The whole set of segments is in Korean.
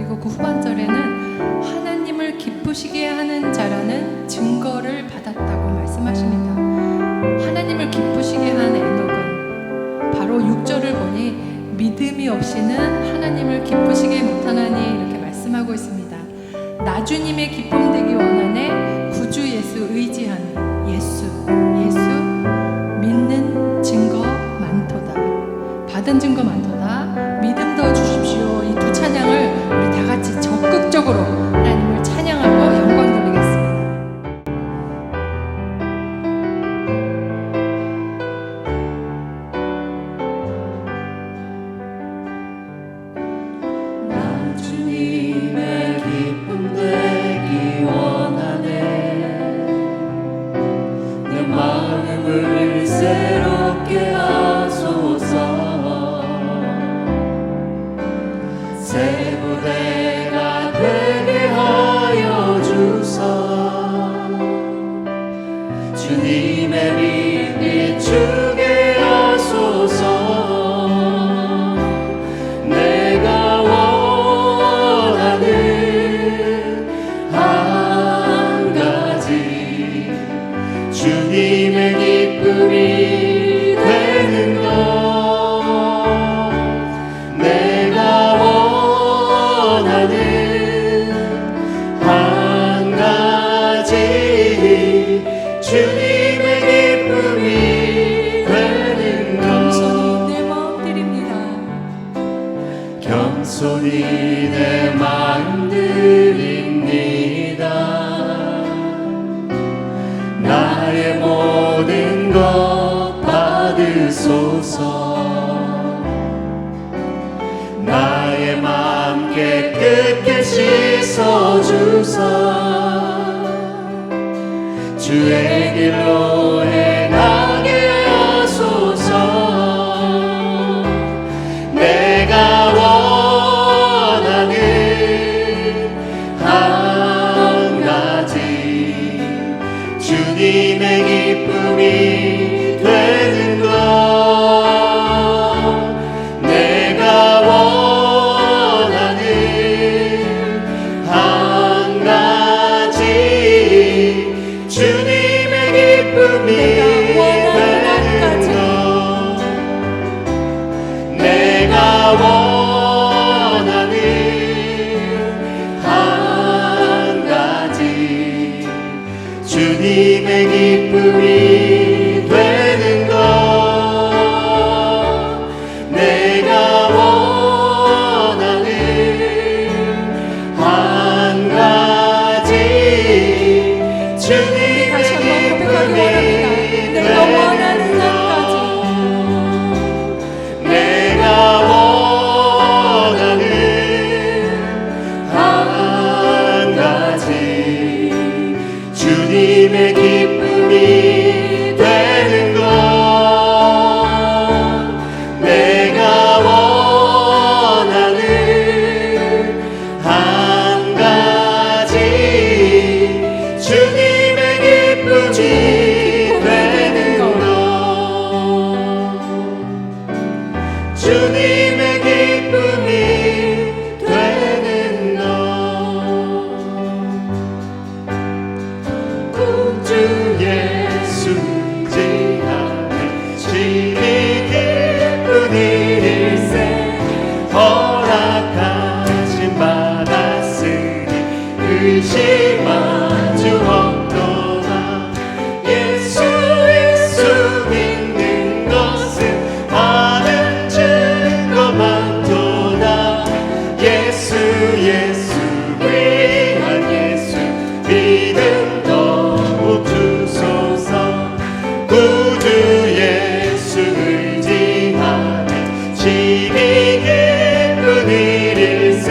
그리고 그 후반절에는 하나님을 기쁘시게 하는 자라는 증거를 받았다고 말씀하십니다. 하나님을 기쁘시게 한 에녹은 바로 6절을 보니 믿음이 없이는 하나님을 기쁘시게 못하나니 이렇게 말씀하고 있습니다. 나주님의 기쁨 되기 원하네 구주 예수 의지하는 예수 믿는 증거 많도다. 받은 증거 많도다. 믿음 더 주십시오. 이 두 찬양을 우리 다 같이 적극적으로 하나님을 찬양하고 영광 돌리겠습니다. 주님의 기쁨 되기 원하네. 내 마음을 새롭게 하소서. 새 부대가 되게 하여 주사. 주님의 빛 비추게 하소서. 내가 원하는 한 가지 주님의 기쁨이 되는 것. 내가 원하는 한 가지 주님의 기쁨이 되는 것. 겸손히 내 마음 드립니다. 겸손히 내 마음 드립니다. 나의 모든 것 받으소서. 나의 마음 깨끗게 씻어주사. 주의 길로 행하게 하소서. 내가 원하는 한 가지 주님의 기쁨이 되는 것. 내가 원하는 한 가지 주님의 기쁨이 되는 것. 내가 원하는 한 가지 주님의 기쁨이 되는 것. 내가 원하는 한 가지 주님의 다시 한번 고백하기 기쁨이 원합니다. 내가 원하는 한 가지. 내가 원하는 한 가지 주님의 기쁨이 되는 것. 내가 원하는 한 가지 주님의 기쁨이 되는 것. 주님의 기쁨이 되는 것. 구주 예수 의지하는 주의 기쁜 일세 허락하심 받았으니 의심하주 없도다. 예수 믿는 것은 많은 증거 많도다. 예수 위한 예수 믿음 더욱 주소서. 구주 예수 의지하는 심히 기쁜 일일세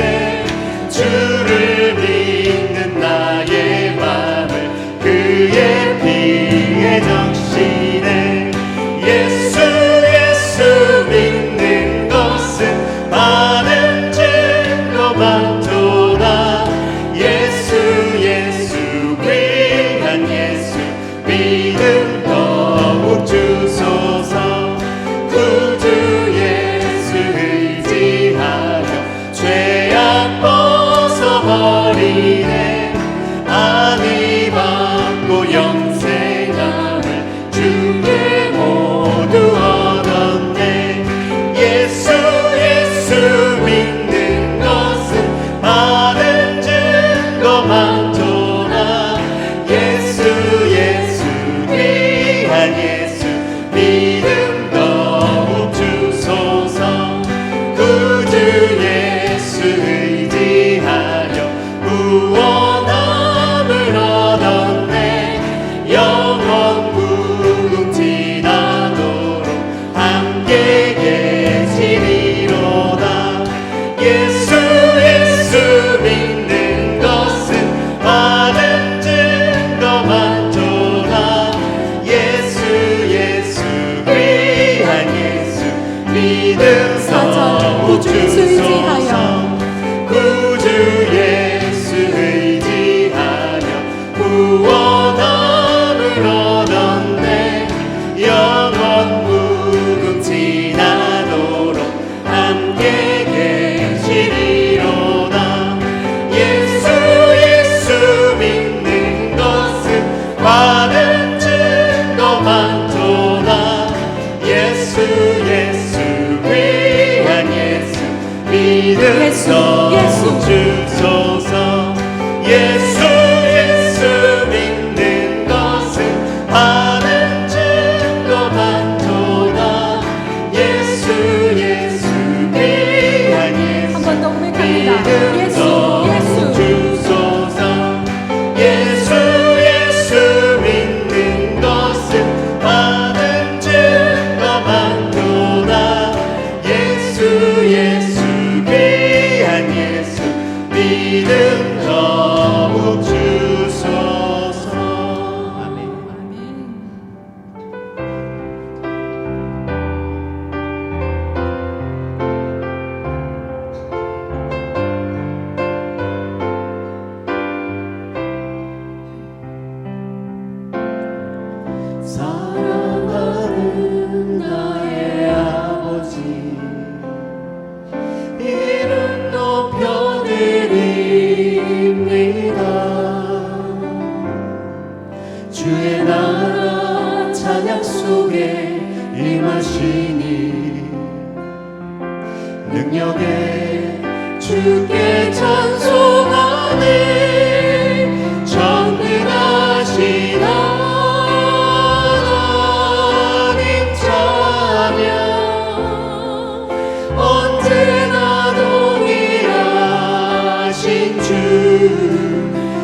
주를 믿는 나의 버리네 안위 받고 영생함을 주께 모두 얻었네 예수 믿는 것은 많은 증거 많도다 예수 귀한 예수 믿음 더욱 주소서 구주 예수 의지하여 구원함을 얻었네 영원 무궁지나도록 함께 계시리로다 예수 믿는 것은 많은 증거 많도다 예수 귀한 예수 믿음 더욱 주소서 구주 예수 의지하여 구원함을 얻었네 영원 무궁지나도록 함께 계시리로다 예수 믿는 것은 많은 증거 많도다 예수 귀한 예수 믿음 더욱 주소서 예수 믿는 것은 많은 증거 많도다 예수 귀한 예수 한 번 더 고백합니다. 믿음 예수 더욱 주소서 예수 믿는 것은 많은 증거 많도다 예수 귀한 예수 믿음 더욱 주소서 아멘. 아멘. 사랑하는 나의 아버지 이름 높여드립니다 주의 나라 찬양 속에 임하시니 능력에 주께 찬송하네 전능하신 하나님 찬양 언제나 동일하신 주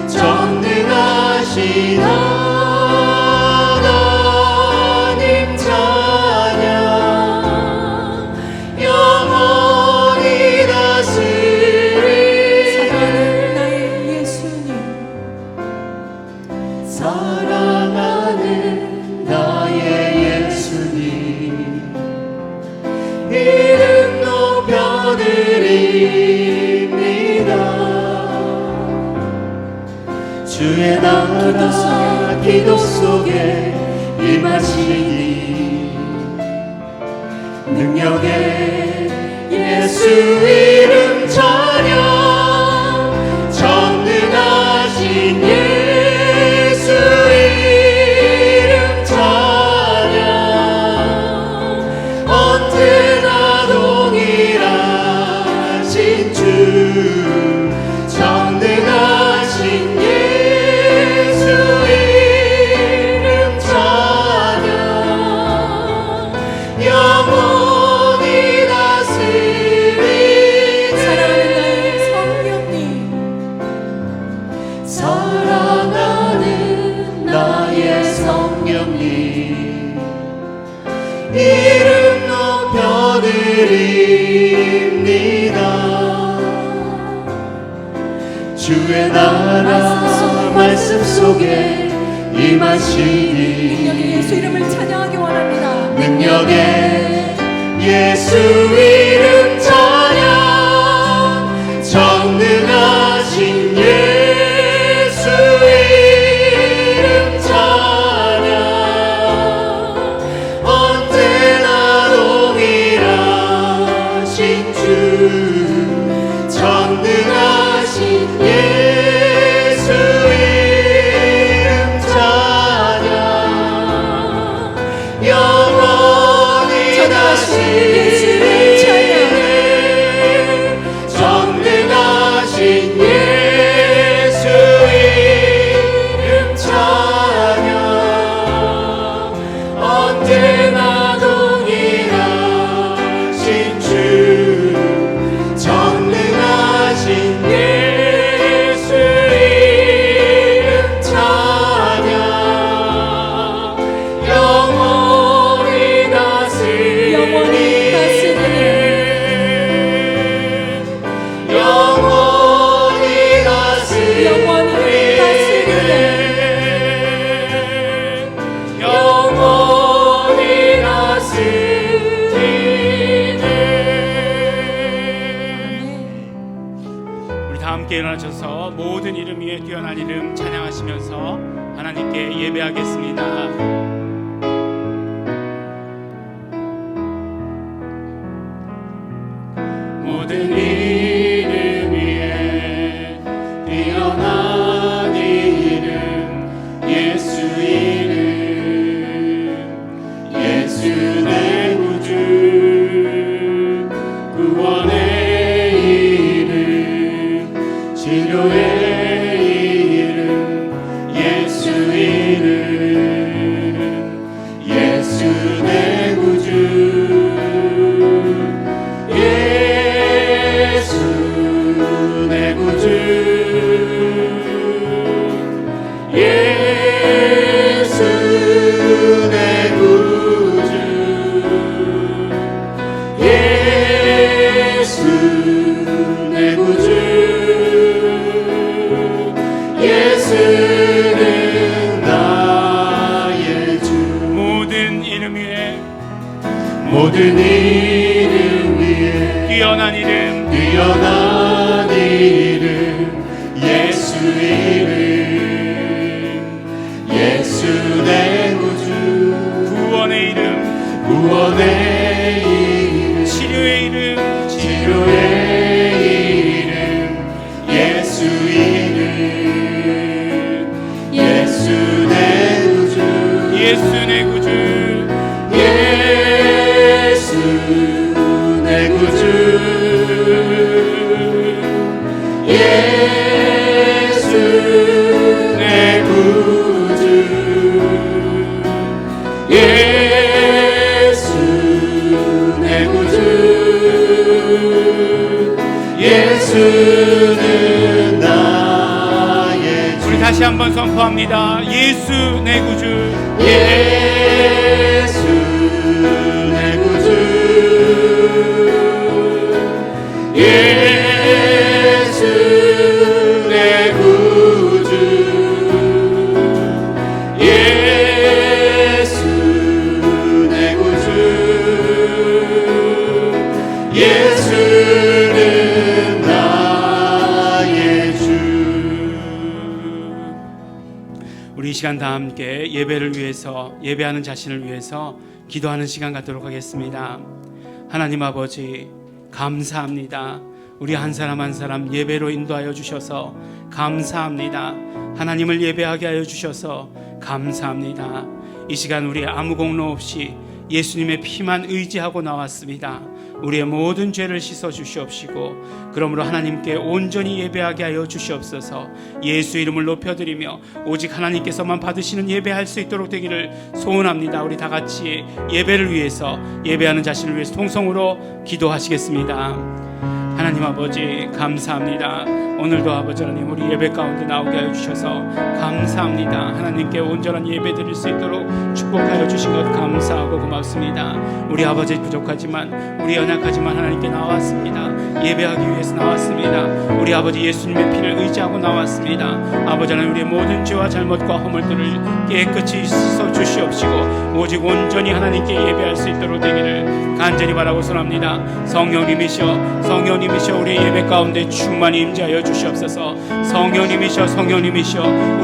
전능하신 하나님 찬양 영원히 다스리 사랑하는 나의 예수님 사랑하는 나의 예수님 이름 높여드립니다 주의 나라 기도 속에 임하시니 능력에 예수 이름 찬양 전능하신 예수 이름 찬양 언제나 동일하신 주 전능하신 예수 이름 찬양 영원히 다스리 사랑하는 나의 성령님 이름 높여드립니다 주의 나라 말씀 속에 임하시니 능력의 예수 이름을 찬양하기 원합니다. 능력의 예수 이름 찬양 전능하신 예수 이름 찬양 언제나 동일하신 주 전능하신 예수 예수 이름 찬양 언제나 동일하신 주 전능하신 예수 이름 찬양 영원히 다스리네 영원히 다스리네 영원히 다스리네. 우리 다 함께 일어나셔서 모든 이름 위에 뛰어난 이름 찬양하시면서 하나님께 예배하겠습니다. 모든 이름 위에 뛰어난 이름 예수 이름 예수 내 구주 구원의 이름 치료의 이름 예수 이름 예수 내 구주 예수 내 구주 예수 내 구주 예수 내 구주 예수는 나의 주 모든 이름 위에 모든 이름 위에 뛰어난 이름 뛰어난 이름 예수 이름 예수 내 구주 구원의 이름 구원의 이름 치료의 이름 치료의 이름 예수 이름 예수 내 구주 예수 내 구주 예수 내 구주 예수 내 구주 예수 내 구주 예수는 나의 주 우리 다시 한번 선포합니다. 예수 내 구주 예수 내 구주 예수 내 구주 예수 내 구주 예수는 나의 주. 우리 이 시간 다 함께 예배를 위해서 예배하는 자신을 위해서 기도하는 시간 갖도록 하겠습니다. 하나님 아버지 감사합니다. 우리 한 사람 한 사람 예배로 인도하여 주셔서 감사합니다. 하나님을 예배하게 하여 주셔서 감사합니다. 이 시간 우리 아무 공로 없이 예수님의 피만 의지하고 나왔습니다. 우리의 모든 죄를 씻어 주시옵시고 그러므로 하나님께 온전히 예배하게 하여 주시옵소서. 예수 이름을 높여드리며 오직 하나님께서만 받으시는 예배할 수 있도록 되기를 소원합니다. 우리 다 같이 예배를 위해서 예배하는 자신을 위해서 통성으로 기도하시겠습니다. 하나님 아버지 감사합니다. 오늘도 아버지 하나님 우리 예배 가운데 나오게 하여 주셔서 감사합니다. 하나님께 온전한 예배 드릴 수 있도록 축복하여 주신 것 감사하고 고맙습니다. 우리 아버지 부족하지만 우리 연약하지만 하나님께 나왔습니다. 예배하기 위해서 나왔습니다. 우리 아버지 예수님의 피를 의지하고 나왔습니다. 아버지 하나님 우리의 모든 죄와 잘못과 허물들을 깨끗이 씻어 주시옵시고 오직 온전히 하나님께 예배할 수 있도록 되기를 간절히 바라고 소원합니다. 성령님이셔 우리의 예배 가운데 충만히 임재하여 주시옵소서. 성령님이셔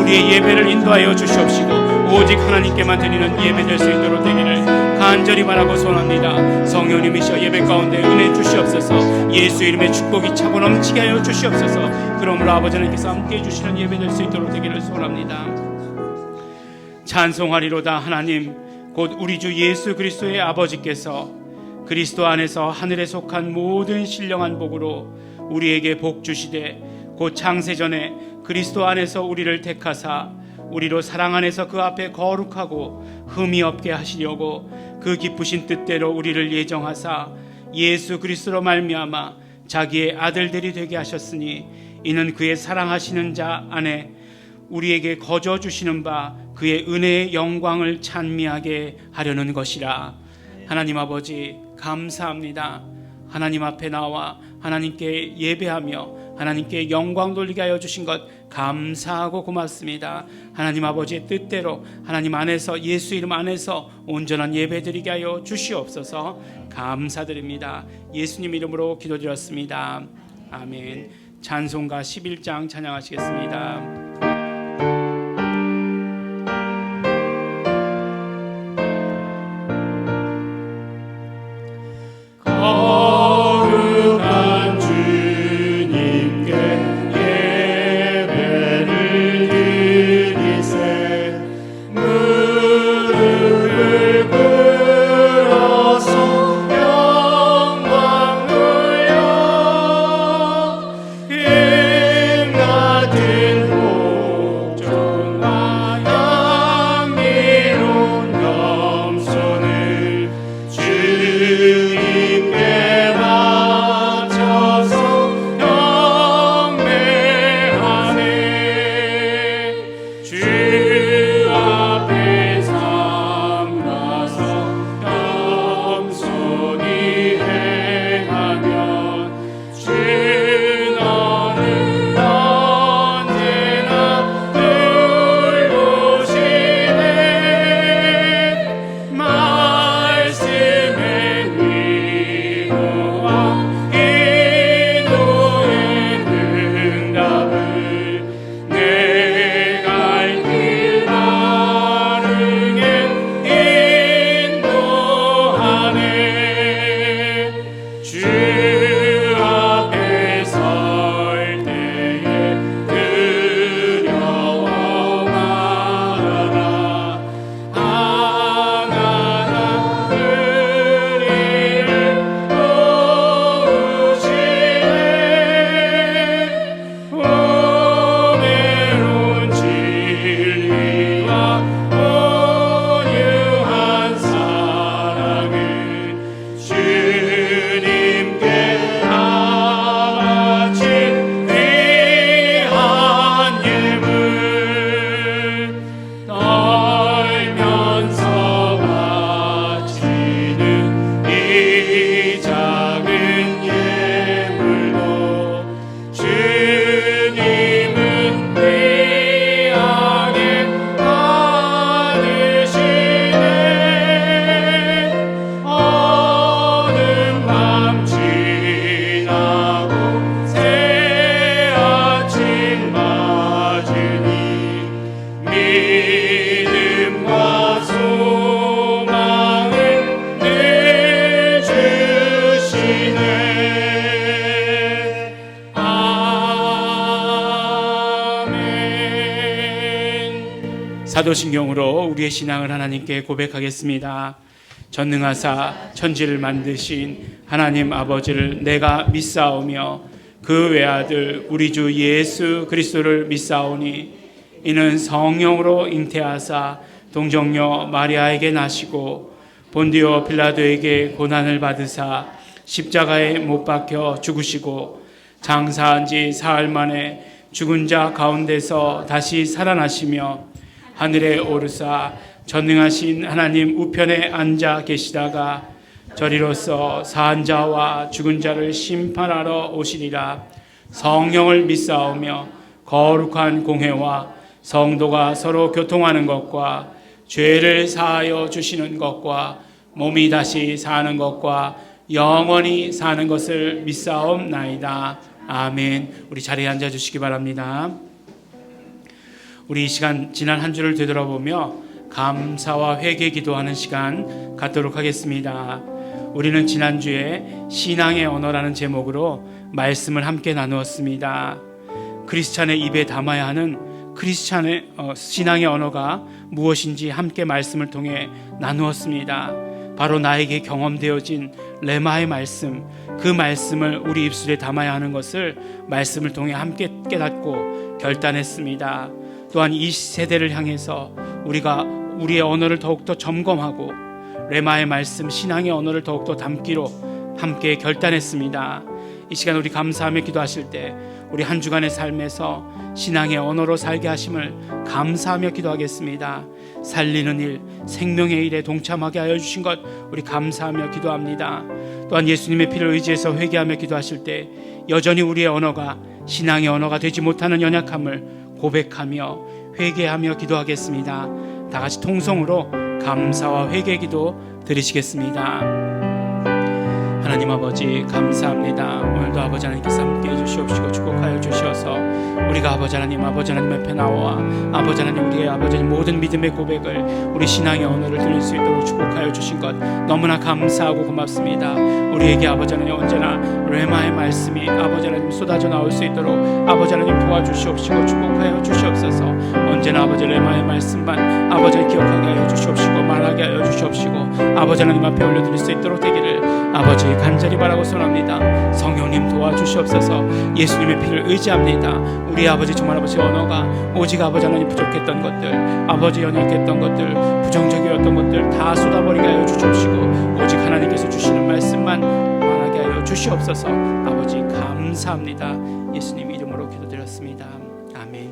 우리의 예배를 인도하여 주시옵시고 오직 하나님께만 드리는 예배 될 수 있도록 되기를 간절히 바라고 소원합니다. 성령님이셔 예배 가운데 은혜 주시옵소서. 예수 이름의 축복이 차고 넘치게 하여 주시옵소서. 그러므로 아버지 하나님께서 함께 해주시는 예배 될 수 있도록 되기를 소원합니다. 찬송하리로다. 하나님 곧 우리 주 예수 그리스도의 아버지께서 그리스도 안에서 하늘에 속한 모든 신령한 복으로 우리에게 복 주시되 곧 창세전에 그리스도 안에서 우리를 택하사 우리로 사랑 안에서 그 앞에 거룩하고 흠이 없게 하시려고 그 기쁘신 뜻대로 우리를 예정하사 예수 그리스도로 말미암아 자기의 아들들이 되게 하셨으니 이는 그의 사랑하시는 자 안에 우리에게 거저 주시는 바 그의 은혜의 영광을 찬미하게 하려는 것이라. 하나님 아버지 감사합니다. 하나님 앞에 나와 하나님께 예배하며 하나님께 영광 돌리게 하여 주신 것 감사하고 고맙습니다. 하나님 아버지의 뜻대로 하나님 안에서 예수 이름 안에서 온전한 예배 드리게 하여 주시옵소서. 감사드립니다. 예수님 이름으로 기도드렸습니다. 아멘. 찬송가 11장 찬양하시겠습니다. 거룩한 주님께 예배를 드리세 무릎을 꿇어서 영광 돌려 같은 복종과 향기로운 겸손을 주님께 바쳐서 경배하네. 주 앞에 삼가서 겸손히 행하면 주 너는 언제나 돌보시네. 말씀의 위로와 기도의 응답을 내 갈 길 바르게 인도하네. 주 앞에 설 때에 두려워 말아라. 하나나 우리를 도우시네. 오매로운 진리와 온유한 사랑은 주님께 바친 귀한 예물 떨면서 바치는 이 작은 예물도 주님은 귀하게 받으시네. 어느 밤 지나고 새 아침 맞으니 믿음과 소망을 내주시네. 아멘. 사도신경으로 우리의 신앙을 하나님께 고백하겠습니다. 전능하사 천지를 만드신 하나님 아버지를 내가 믿사오며 그 외아들 우리 주 예수 그리스도를 믿사오니 이는 성령으로 잉태하사 동정녀 마리아에게 나시고 본디오 빌라도에게 고난을 받으사 십자가에 못 박혀 죽으시고 장사한 지 사흘 만에 죽은 자 가운데서 다시 살아나시며 하늘에 오르사 전능하신 하나님 우편에 앉아 계시다가 저리로서 사한 자와 죽은 자를 심판하러 오시리라. 성령을 믿사오며 거룩한 공회와 성도가 서로 교통하는 것과 죄를 사하여 주시는 것과 몸이 다시 사는 것과 영원히 사는 것을 믿사옵나이다. 아멘. 우리 자리에 앉아 주시기 바랍니다. 우리 이 시간 지난 한 주를 되돌아보며 감사와 회개 기도하는 시간 갖도록 하겠습니다. 우리는 지난주에 신앙의 언어라는 제목으로 말씀을 함께 나누었습니다. 크리스찬의 입에 담아야 하는 크리스찬의 신앙의 언어가 무엇인지 함께 말씀을 통해 나누었습니다. 바로 나에게 경험되어진 레마의 말씀, 그 말씀을 우리 입술에 담아야 하는 것을 말씀을 통해 함께 깨닫고 결단했습니다. 또한 이 세대를 향해서 우리가 우리의 언어를 더욱더 점검하고 레마의 말씀, 신앙의 언어를 더욱더 담기로 함께 결단했습니다. 이 시간 우리 감사하며 기도하실 때 우리 한 주간의 삶에서 신앙의 언어로 살게 하심을 감사하며 기도하겠습니다. 살리는 일, 생명의 일에 동참하게 하여 주신 것 우리 감사하며 기도합니다. 또한 예수님의 피를 의지해서 회개하며 기도하실 때 여전히 우리의 언어가 신앙의 언어가 되지 못하는 연약함을 고백하며 회개하며 기도하겠습니다. 다 같이 통성으로 감사와 회개 기도 드리시겠습니다. 하나님 아버지 감사합니다. 오늘도 아버지 하나님께서 함께 해주시옵시고 축복하여 주시어서 우리가 아버지 하나님 앞에 나와 아버지 하나님 우리의 아버지 모든 믿음의 고백을 우리 신앙의 언어를 들을 수 있도록 축복하여 주신 것 너무나 감사하고 고맙습니다. 우리에게 아버지 하나님 언제나 레마의 말씀이 아버지 하나님 쏟아져 나올 수 있도록 아버지 하나님 도와주시옵시고 축복하여 주시옵소서. 언제나 아버지 레마의 말씀만 아버지 기억하게 하여 주시옵시고 말하게 하여 주시옵시고 아버지 하나님 앞에 올려드릴 수 있도록 되기를 아버지 간절히 바라고 소원합니다. 성령님 도와주시옵소서. 예수님의 피를 의지합니다. 우리 아버지 정말 아버지 언어가 오직 아버지 하나님 부족했던 것들, 아버지 연약했던 것들, 부정적이었던 것들 다 쏟아버리게 하여 주시옵시고 오직 하나님께서 주시는 말씀만 말하게 하여 주시옵소서. 아버지 감사합니다. 예수님 이름으로 기도드렸습니다. 아멘.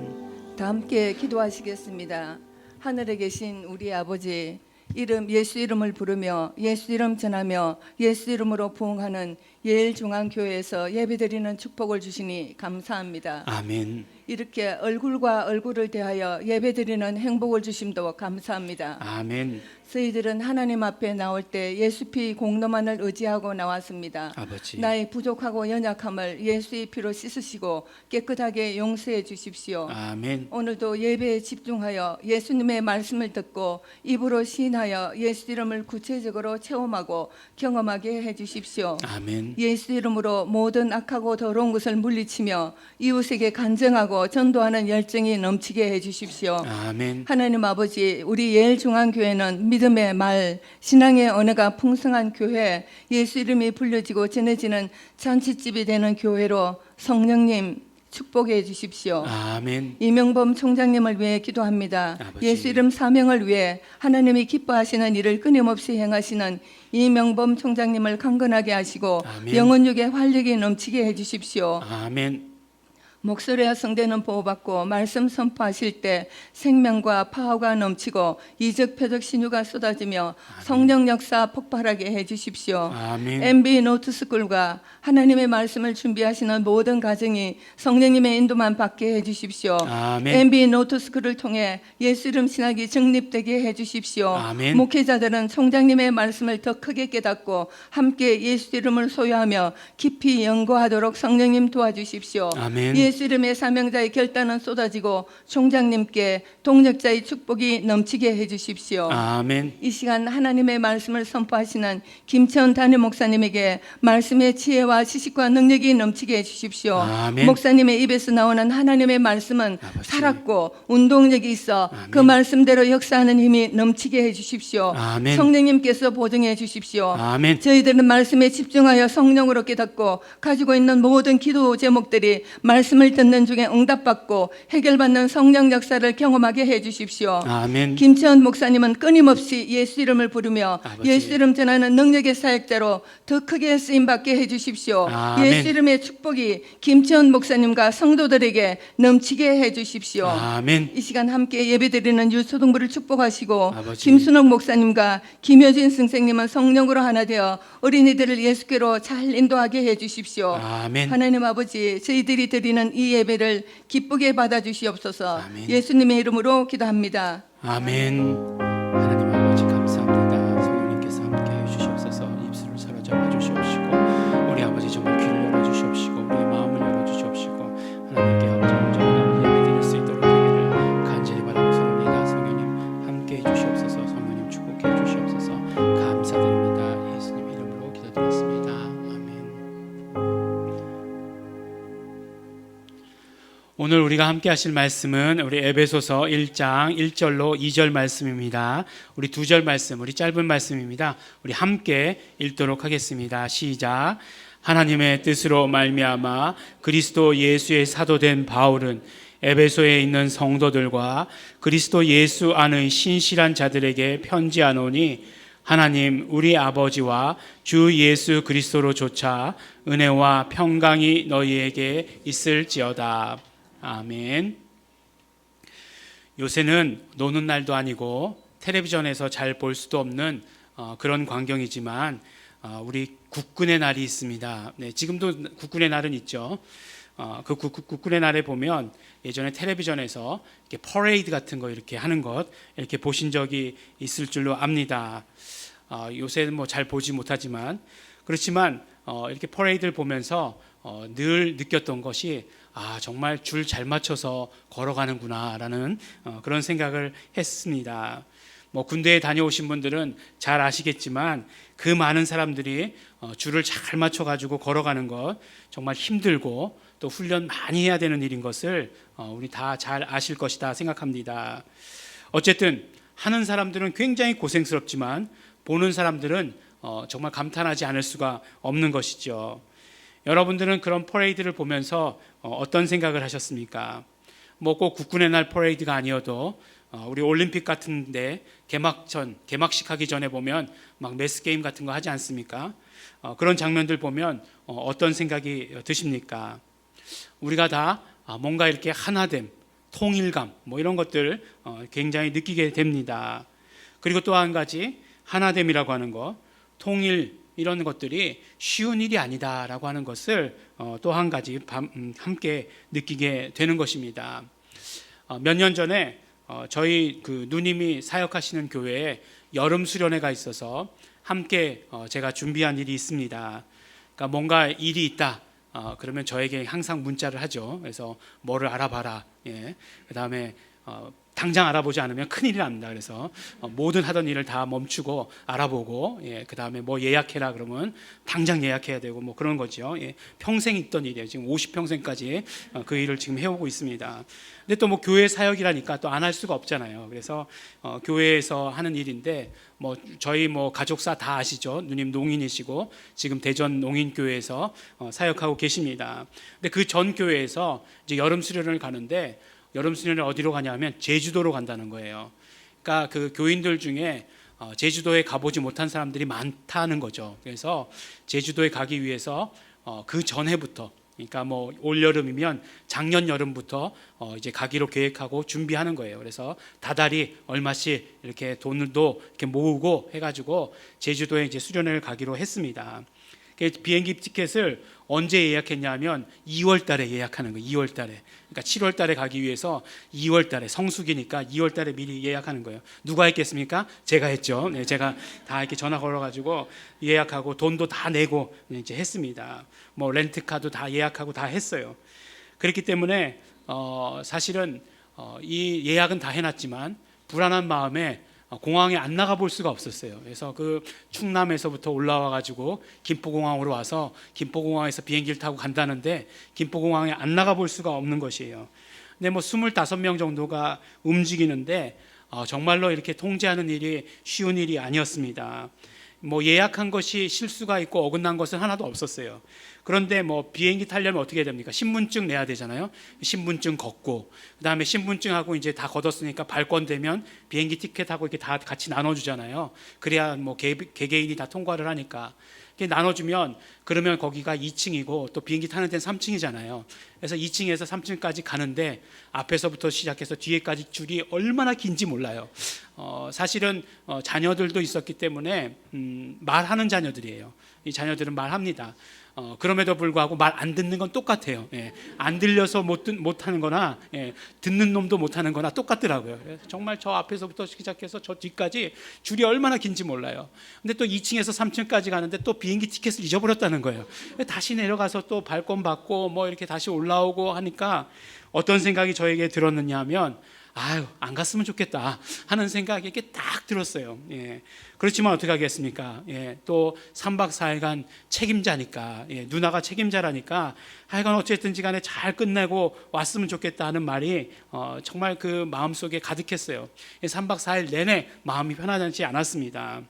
다 함께 기도하시겠습니다. 하늘에 계신 우리 아버지, 이름 예수 이름을 부르며 예수 이름 전하며 예수 이름으로 부흥하는 예일중앙교회에서 예배드리는 축복을 주시니 감사합니다. 아멘. 이렇게 얼굴과 얼굴을 대하여 예배드리는 행복을 주심도 감사합니다. 아멘. 저희들은 하나님 앞에 나올 때 예수 피 공로만을 의지하고 나왔습니다. 아버지. 나의 부족하고 연약함을 예수의 피로 씻으시고 깨끗하게 용서해 주십시오. 아멘. 오늘도 예배에 집중하여 예수님의 말씀을 듣고 입으로 시인하여 예수 이름을 구체적으로 체험하고 경험하게 해주십시오. 아멘. 예수 이름으로 모든 악하고 더러운 것을 물리치며 이웃에게 간증하고 전도하는 열정이 넘치게 해주십시오. 아멘. 하나님 아버지, 우리 예일중앙교회는 믿음의 말, 신앙의 언어가 풍성한 교회, 예수 이름이 불려지고 전해지는 잔치집이 되는 교회로 성령님 축복해 주십시오. 아멘. 이명범 총장님을 위해 기도합니다. 아버지. 예수 이름 사명을 위해 하나님이 기뻐하시는 일을 끊임없이 행하시는 이명범 총장님을 강건하게 하시고 아멘. 영혼육에 활력이 넘치게 해주십시오. 아멘. 목소리와 성대는 보호받고 말씀 선포하실 때 생명과 파워가 넘치고 이적 표적 신유가 쏟아지며 성령 역사 폭발하게 해주십시오. 아멘. MB 노트스쿨과 하나님의 말씀을 준비하시는 모든 가정이 성령님의 인도만 받게 해주십시오. 아멘. MB 노트스쿨을 통해 예수 이름 신학이 정립되게 해주십시오. 아멘. 목회자들은 총장님의 말씀을 더 크게 깨닫고 함께 예수 이름을 소유하며 깊이 연구하도록 성령님 도와주십시오. 아멘. 예수 이름의 사명자의 결단은 쏟아지고 총장님께 동력자의 축복이 넘치게 해주십시오. 아멘. 이 시간 하나님의 말씀을 선포하시는 김천 담임 목사님에게 말씀의 지혜와 지식과 능력이 넘치게 해주십시오. 아멘. 목사님의 입에서 나오는 하나님의 말씀은 아버지. 살았고 운동력이 있어 아멘. 그 말씀대로 역사하는 힘이 넘치게 해주십시오. 아멘. 성령님께서 보증해 주십시오. 아멘. 저희들은 말씀에 집중하여 성령으로 깨닫고 가지고 있는 모든 기도 제목들이 말씀을 듣는 중에 응답받고 해결받는 성령 역사를 경험하게 해주십시오. 아멘. 김천 목사님은 끊임없이 예수 이름을 부르며 아버지. 예수 이름 전하는 능력의 사역자로 더 크게 쓰임받게 해주십시오. 아멘. 예수 이름의 축복이 김천 목사님과 성도들에게 넘치게 해주십시오. 아멘. 이 시간 함께 예배드리는 유초등부를 축복하시고 아버지. 김순옥 목사님과 김효진 선생님은 성령으로 하나 되어 어린이들을 예수께로 잘 인도하게 해주십시오. 아멘. 하나님 아버지, 저희들이 드리는 이 예배를 기쁘게 받아주시옵소서. 아멘. 예수님의 이름으로 기도합니다. 아멘. 하나님 아버지 감사합니다. 성령님께서 함께 해주시옵소서. 입술을 사로잡아 주시옵시고 우리 아버지 정말 귀를 열어주시옵시고 우리의 마음을 열어주시옵시고 하나님께 아버지 온전한 예배 드릴 수 있도록 되기를 간절히 바라고 소원합니다. 성령님 함께 해주시옵소서. 성령님 축복해 주시옵소서. 감사드립니다. 예수님 이름으로 기도드렸습니다. 아멘. 오늘 우리가 함께 하실 말씀은 우리 에베소서 1장 1절로 2절 말씀입니다. 우리 2절 말씀, 우리 짧은 말씀입니다. 우리 함께 읽도록 하겠습니다. 시작. 하나님의 뜻으로 말미암아 그리스도 예수의 사도된 바울은 에베소에 있는 성도들과 그리스도 예수 안의 신실한 자들에게 편지하노니 하나님 우리 아버지와 주 예수 그리스도로 조차 은혜와 평강이 너희에게 있을지어다. 아멘. 요새는 노는 날도 아니고 텔레비전에서 잘 볼 수도 없는 그런 광경이지만 우리 국군의 날이 있습니다. 네, 지금도 국군의 날은 있죠. 그 국군의 날에 보면 예전에 텔레비전에서 이렇게 퍼레이드 같은 거 이렇게 하는 것 이렇게 보신 적이 있을 줄로 압니다. 요새는 뭐 잘 보지 못하지만 그렇지만 이렇게 퍼레이드를 보면서 늘 느꼈던 것이 정말 줄 잘 맞춰서 걸어가는구나라는 그런 생각을 했습니다. 뭐 군대에 다녀오신 분들은 잘 아시겠지만 그 많은 사람들이 줄을 잘 맞춰가지고 걸어가는 것 정말 힘들고 또 훈련 많이 해야 되는 일인 것을 우리 다 잘 아실 것이다 생각합니다. 어쨌든 하는 사람들은 굉장히 고생스럽지만 보는 사람들은 정말 감탄하지 않을 수가 없는 것이죠. 여러분들은 그런 퍼레이드를 보면서 어떤 생각을 하셨습니까? 뭐 꼭 국군의 날 퍼레이드가 아니어도 우리 올림픽 같은데 개막식 하기 전에 보면 막 매스 게임 같은 거 하지 않습니까? 그런 장면들 보면 어떤 생각이 드십니까? 우리가 다 뭔가 이렇게 하나됨, 통일감 뭐 이런 것들 굉장히 느끼게 됩니다. 그리고 또 한 가지 하나됨이라고 하는 것, 통일 이런 것들이 쉬운 일이 아니다라고 하는 것을 또 한 가지 함께 느끼게 되는 것입니다. 몇 년 전에 저희 그 누님이 사역하시는 교회에 여름 수련회가 있어서 함께 제가 준비한 일이 있습니다. 그러니까 뭔가 일이 있다. 그러면 저에게 항상 문자를 하죠. 그래서 뭐를 알아봐라. 예. 그다음에 당장 알아보지 않으면 큰일이 납니다. 그래서 모든 하던 일을 다 멈추고 알아보고 그 다음에 뭐 예약해라 그러면 당장 예약해야 되고 뭐 그런 거죠. 평생 있던 일이에요. 지금 50평생까지 그 일을 지금 해오고 있습니다. 근데 또 뭐 교회 사역이라니까 또 안 할 수가 없잖아요. 그래서 교회에서 하는 일인데 뭐 저희 뭐 가족사 다 아시죠. 누님 농인이시고 지금 대전 농인교회에서 사역하고 계십니다. 근데 그 전 교회에서 이제 여름 수련을 가는데 여름 수련을 어디로 가냐면 제주도로 간다는 거예요. 그러니까 그 교인들 중에 제주도에 가보지 못한 사람들이 많다는 거죠. 그래서 제주도에 가기 위해서 그 전해부터, 그러니까 뭐 올 여름이면 작년 여름부터 이제 가기로 계획하고 준비하는 거예요. 그래서 다달이 얼마씩 이렇게 돈도 이렇게 모으고 해가지고 제주도에 이제 수련회를 가기로 했습니다. 비행기 티켓을 언제 예약했냐면 2월 달에 예약하는 거예요. 2월 달에. 그러니까 7월 달에 가기 위해서 2월 달에 성수기니까 2월 달에 미리 예약하는 거예요. 누가 했겠습니까? 제가 했죠. 네, 제가 다 이렇게 전화 걸어 가지고 예약하고 돈도 다 내고 이제 했습니다. 뭐 렌트카도 다 예약하고 다 했어요. 그렇기 때문에 사실은 이 예약은 다 해놨지만 불안한 마음에 공항에 안 나가 볼 수가 없었어요. 그래서 그 충남에서부터 올라와 가지고 김포공항으로 와서 김포공항에서 비행기를 타고 간다는데 김포공항에 안 나가 볼 수가 없는 것이에요. 근데 뭐 25명 정도가 움직이는데 정말로 이렇게 통제하는 일이 쉬운 일이 아니었습니다. 뭐 예약한 것이 실수가 있고 어긋난 것은 하나도 없었어요. 그런데 뭐 비행기 타려면 어떻게 해야 됩니까? 신분증 내야 되잖아요. 신분증 걷고 그다음에 신분증하고 이제 다 걷었으니까 발권되면 비행기 티켓하고 이렇게 다 같이 나눠주잖아요. 그래야 뭐 개개인이 다 통과를 하니까 이렇게 나눠주면 그러면 거기가 2층이고 또 비행기 타는 데는 3층이잖아요. 그래서 2층에서 3층까지 가는데 앞에서부터 시작해서 뒤에까지 줄이 얼마나 긴지 몰라요. 사실은 자녀들도 있었기 때문에 말하는 자녀들이에요. 이 자녀들은 말합니다. 그럼에도 불구하고 말 안 듣는 건 똑같아요. 안 들려서 못 하는 거나 듣는 놈도 못 하는 거나 똑같더라고요. 정말 저 앞에서부터 시작해서 저 뒤까지 줄이 얼마나 긴지 몰라요. 근데 또 2층에서 3층까지 가는데 또 비행기 티켓을 잊어버렸다는 거예요. 다시 내려가서 또 발권 받고 뭐 이렇게 다시 올라오고 하니까 어떤 생각이 저에게 들었느냐 하면 아유, 안 갔으면 좋겠다 하는 생각이 이렇게 딱 들었어요. 예. 그렇지만 어떻게 하겠습니까? 예. 또 3박 4일간 책임자니까, 예. 누나가 책임자라니까 하여간 어쨌든지 간에 잘 끝내고 왔으면 좋겠다 하는 말이 정말 그 마음속에 가득했어요. 3박 4일 내내 마음이 편하지 않았습니다.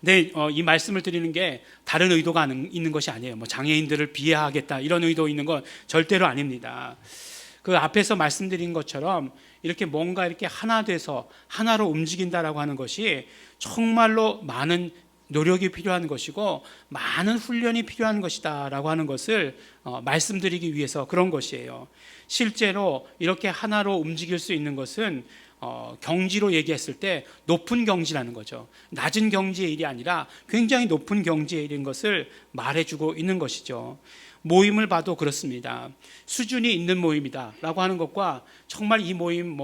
근데 이 말씀을 드리는 게 다른 의도가 있는 것이 아니에요. 뭐 장애인들을 비하하겠다 이런 의도 있는 건 절대로 아닙니다. 그 앞에서 말씀드린 것처럼 이렇게 뭔가 이렇게 하나 돼서 하나로 움직인다라고 하는 것이 정말로 많은 노력이 필요한 것이고 많은 훈련이 필요한 것이다라고 하는 것을 말씀드리기 위해서 그런 것이에요. 실제로 이렇게 하나로 움직일 수 있는 것은 경지로 얘기했을 때 높은 경지라는 거죠. 낮은 경지의 일이 아니라 굉장히 높은 경지의 일인 것을 말해주고 있는 것이죠. 모임을 봐도 그렇습니다. 수준이 있는 모임이다라고 하는 것과 정말 이 모임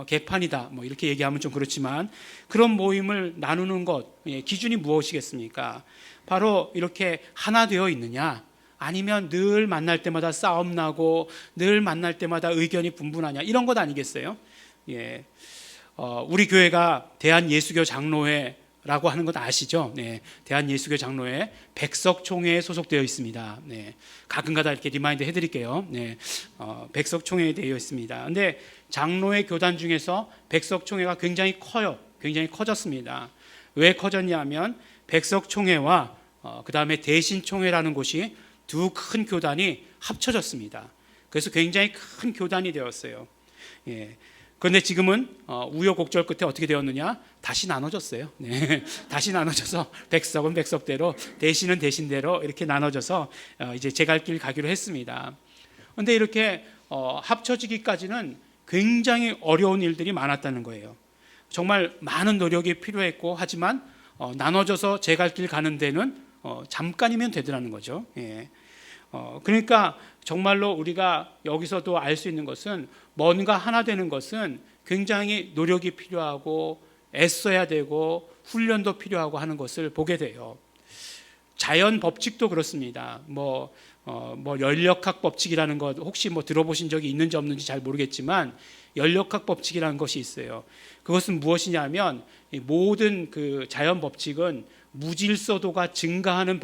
개판이다 이렇게 얘기하면 좀 그렇지만 그런 모임을 나누는 것 기준이 무엇이겠습니까? 바로 이렇게 하나 되어 있느냐, 아니면 늘 만날 때마다 싸움 나고 늘 만날 때마다 의견이 분분하냐, 이런 것 아니겠어요? 예, 우리 교회가 대한예수교 장로회라고 하는 것 아시죠? 네, 대한예수교 장로회 백석총회에 소속되어 있습니다. 네, 가끔가다 이렇게 리마인드 해드릴게요. 네, 백석총회에 되어 있습니다. 근데 장로회 교단 중에서 백석총회가 굉장히 커요. 굉장히 커졌습니다. 왜 커졌냐면 백석총회와 그 다음에 대신총회라는 곳이 두 큰 교단이 합쳐졌습니다. 그래서 굉장히 큰 교단이 되었어요. 예. 그런데 지금은 우여곡절 끝에 어떻게 되었느냐? 다시 나눠졌어요. 네. 다시 나눠져서 백석은 백석대로, 대신은 대신대로 이렇게 나눠져서 이제 제 갈 길 가기로 했습니다. 그런데 이렇게 합쳐지기까지는 굉장히 어려운 일들이 많았다는 거예요. 정말 많은 노력이 필요했고, 하지만 나눠져서 제 갈 길 가는 데는 잠깐이면 되더라는 거죠. 예. 그러니까 정말로 우리가 여기서도 알 수 있는 것은 뭔가 하나 되는 것은 굉장히 노력이 필요하고 애써야 되고 훈련도 필요하고 하는 것을 보게 돼요. 자연 법칙도 그렇습니다. 연력학 법칙이라는 것 혹시 들어보신 적이 있는지 없는지 잘 모르겠지만 연력학 법칙이라는 것이 있어요. 그것은 무엇이냐면 모든 그 자연 법칙은 무질서도가 증가하는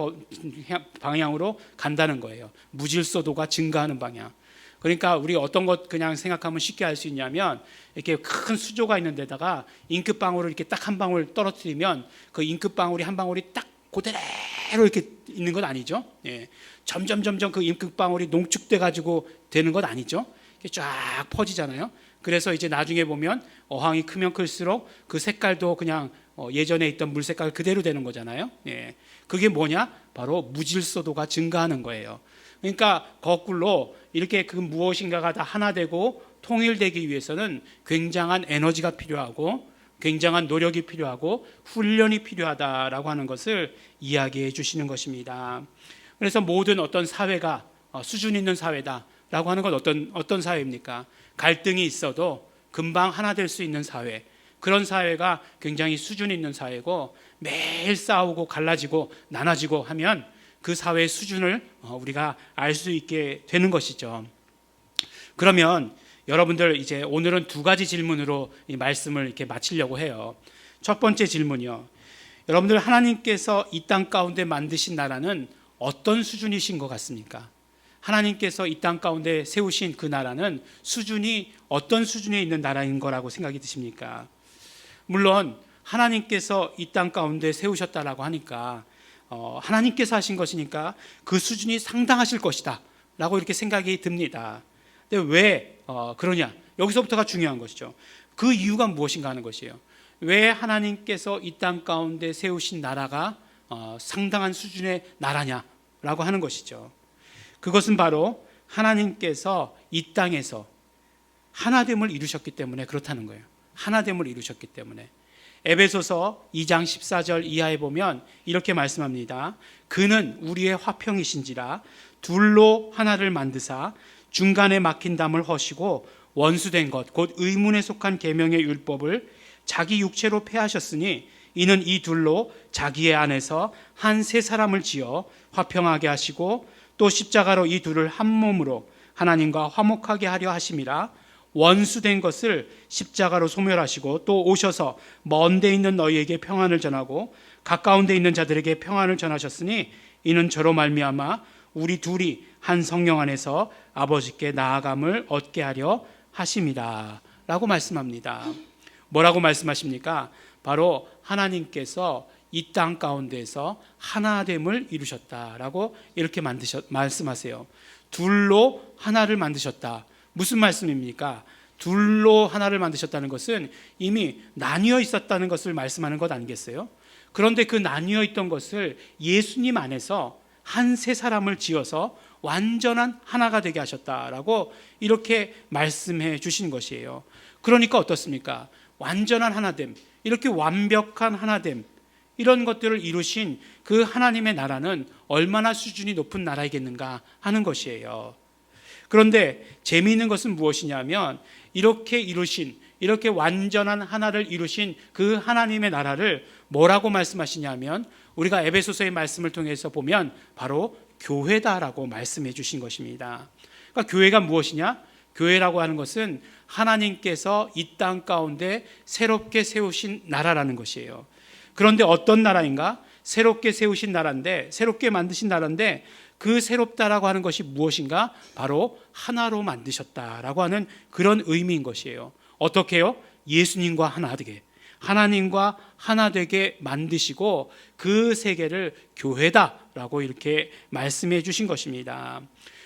방향으로 간다는 거예요. 무질서도가 증가하는 방향. 그러니까 우리 어떤 것 그냥 생각하면 쉽게 알 수 있냐면 이렇게 큰 수조가 있는 데다가 잉크방울을 이렇게 딱 한 방울 떨어뜨리면 그 잉크방울이 한 방울이 딱 그대로 이렇게 있는 건 아니죠. 예. 점점 그 잉크방울이 농축돼 가지고 되는 건 아니죠. 이렇게 쫙 퍼지잖아요. 그래서 이제 나중에 보면 어항이 크면 클수록 그 색깔도 그냥 예전에 있던 물 색깔 그대로 되는 거잖아요. 예. 그게 뭐냐? 바로 무질서도가 증가하는 거예요. 그러니까 거꾸로 이렇게 그 무엇인가가 다 하나 되고 통일되기 위해서는 굉장한 에너지가 필요하고 굉장한 노력이 필요하고 훈련이 필요하다라고 하는 것을 이야기해 주시는 것입니다. 그래서 모든 어떤 사회가 수준 있는 사회다라고 하는 건 어떤 사회입니까? 갈등이 있어도 금방 하나 될 수 있는 사회, 그런 사회가 굉장히 수준 있는 사회고, 매일 싸우고 갈라지고 나눠지고 하면 그 사회의 수준을 우리가 알 수 있게 되는 것이죠. 그러면 여러분들 이제 오늘은 두 가지 질문으로 이 말씀을 이렇게 마치려고 해요. 첫 번째 질문이요. 여러분들 하나님께서 이 땅 가운데 만드신 나라는 어떤 수준이신 것 같습니까? 하나님께서 이 땅 가운데 세우신 그 나라는 수준이 어떤 수준에 있는 나라인 거라고 생각이 드십니까? 물론 하나님께서 이 땅 가운데 세우셨다라고 하니까 하나님께서 하신 것이니까 그 수준이 상당하실 것이다 라고 이렇게 생각이 듭니다. 근데 왜 그러냐? 여기서부터가 중요한 것이죠. 그 이유가 무엇인가 하는 것이에요. 왜 하나님께서 이 땅 가운데 세우신 나라가 상당한 수준의 나라냐라고 하는 것이죠. 그것은 바로 하나님께서 이 땅에서 하나됨을 이루셨기 때문에 그렇다는 거예요. 하나됨을 이루셨기 때문에. 에베소서 2장 14절 이하에 보면 이렇게 말씀합니다. 그는 우리의 화평이신지라 둘로 하나를 만드사 중간에 막힌 담을 허시고 원수된 것 곧 의문에 속한 계명의 율법을 자기 육체로 폐하셨으니 이는 이 둘로 자기의 안에서 한 세 사람을 지어 화평하게 하시고 또 십자가로 이 둘을 한 몸으로 하나님과 화목하게 하려 하심이라. 원수된 것을 십자가로 소멸하시고 또 오셔서 먼 데 있는 너희에게 평안을 전하고 가까운 데 있는 자들에게 평안을 전하셨으니 이는 저로 말미암아 우리 둘이 한 성령 안에서 아버지께 나아감을 얻게 하려 하심이다 라고 말씀합니다. 뭐라고 말씀하십니까? 바로 하나님께서 이 땅 가운데에서 하나됨을 이루셨다라고 이렇게 말씀하세요. 둘로 하나를 만드셨다. 무슨 말씀입니까? 둘로 하나를 만드셨다는 것은 이미 나뉘어 있었다는 것을 말씀하는 것 아니겠어요? 그런데 그 나뉘어 있던 것을 예수님 안에서 한 세 사람을 지어서 완전한 하나가 되게 하셨다라고 이렇게 말씀해 주신 것이에요. 그러니까 어떻습니까? 완전한 하나됨, 이렇게 완벽한 하나됨, 이런 것들을 이루신 그 하나님의 나라는 얼마나 수준이 높은 나라이겠는가 하는 것이에요. 그런데 재미있는 것은 무엇이냐면 이렇게 이루신, 이렇게 완전한 하나를 이루신 그 하나님의 나라를 뭐라고 말씀하시냐면 우리가 에베소서의 말씀을 통해서 보면 바로 교회다라고 말씀해 주신 것입니다. 그러니까 교회가 무엇이냐? 교회라고 하는 것은 하나님께서 이 땅 가운데 새롭게 세우신 나라라는 것이에요. 그런데 어떤 나라인가? 새롭게 세우신 나라인데, 새롭게 만드신 나라인데 그 새롭다라고 하는 것이 무엇인가? 바로 하나로 만드셨다라고 하는 그런 의미인 것이에요. 어떻게요? 예수님과 하나 되게, 하나님과 하나 되게 만드시고 그 세계를 교회다라고 이렇게 말씀해 주신 것입니다.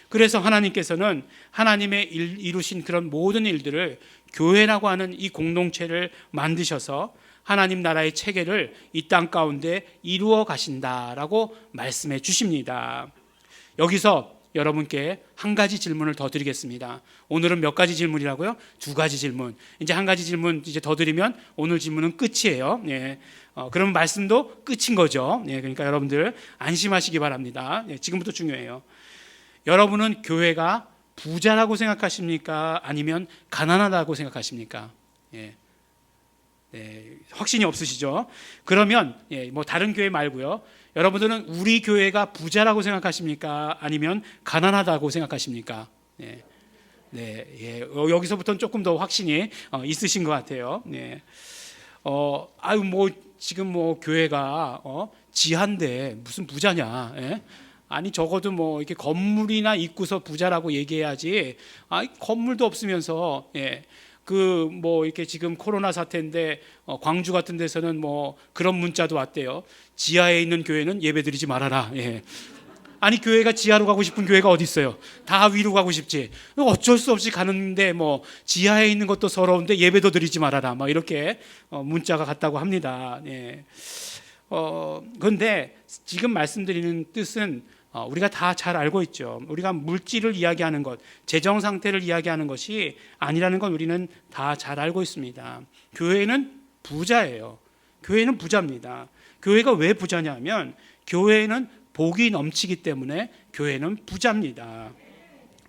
그래서 하나님께서는 하나님의 이루신 그런 모든 일들을 교회라고 하는 이 공동체를 만드셔서 하나님 나라의 체계를 이 땅 가운데 이루어 가신다라고 말씀해 주십니다. 여기서 여러분께 한 가지 질문을 더 드리겠습니다. 오늘은 몇 가지 질문이라고요? 2가지 질문. 이제 한 가지 질문 이제 더 드리면 오늘 질문은 끝이에요. 예. 그러면 말씀도 끝인 거죠. 예. 그러니까 여러분들 안심하시기 바랍니다. 예. 지금부터 중요해요. 여러분은 교회가 부자라고 생각하십니까? 아니면 가난하다고 생각하십니까? 예. 네, 확신이 없으시죠? 그러면 뭐 다른 교회 말고요. 여러분들은 우리 교회가 부자라고 생각하십니까? 아니면 가난하다고 생각하십니까? 네, 예. 여기서부터는 조금 더 확신이 있으신 것 같아요. 네. 지금 교회가 지한데 무슨 부자냐? 예? 아니 적어도 이렇게 건물이나 있고서 부자라고 얘기해야지. 건물도 없으면서 이렇게 지금 코로나 사태인데 광주 같은 데서는 그런 문자도 왔대요. 지하에 있는 교회는 예배드리지 말아라. 예. 아니 교회가 지하로 가고 싶은 교회가 어디 있어요? 다 위로 가고 싶지. 어쩔 수 없이 가는데 지하에 있는 것도 서러운데 예배도 드리지 말아라. 이렇게 문자가 갔다고 합니다. 예. 그런데 지금 말씀드리는 뜻은 우리가 다 잘 알고 있죠. 우리가 물질을 이야기하는 것, 재정 상태를 이야기하는 것이 아니라는 건 우리는 다 잘 알고 있습니다. 교회는 부자예요. 교회는 부자입니다. 교회가 왜 부자냐면 교회는 복이 넘치기 때문에 교회는 부자입니다.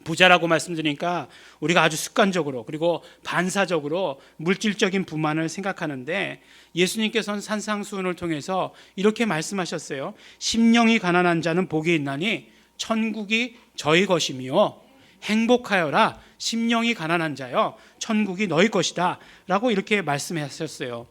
부자라고 말씀드리니까 우리가 아주 습관적으로 그리고 반사적으로 물질적인 부만을 생각하는데 예수님께서는 산상수훈을 통해서 이렇게 말씀하셨어요. 심령이 가난한 자는 복이 있나니 천국이 저희 것이며 행복하여라 심령이 가난한 자여 천국이 너희 것이다 라고 이렇게 말씀하셨어요.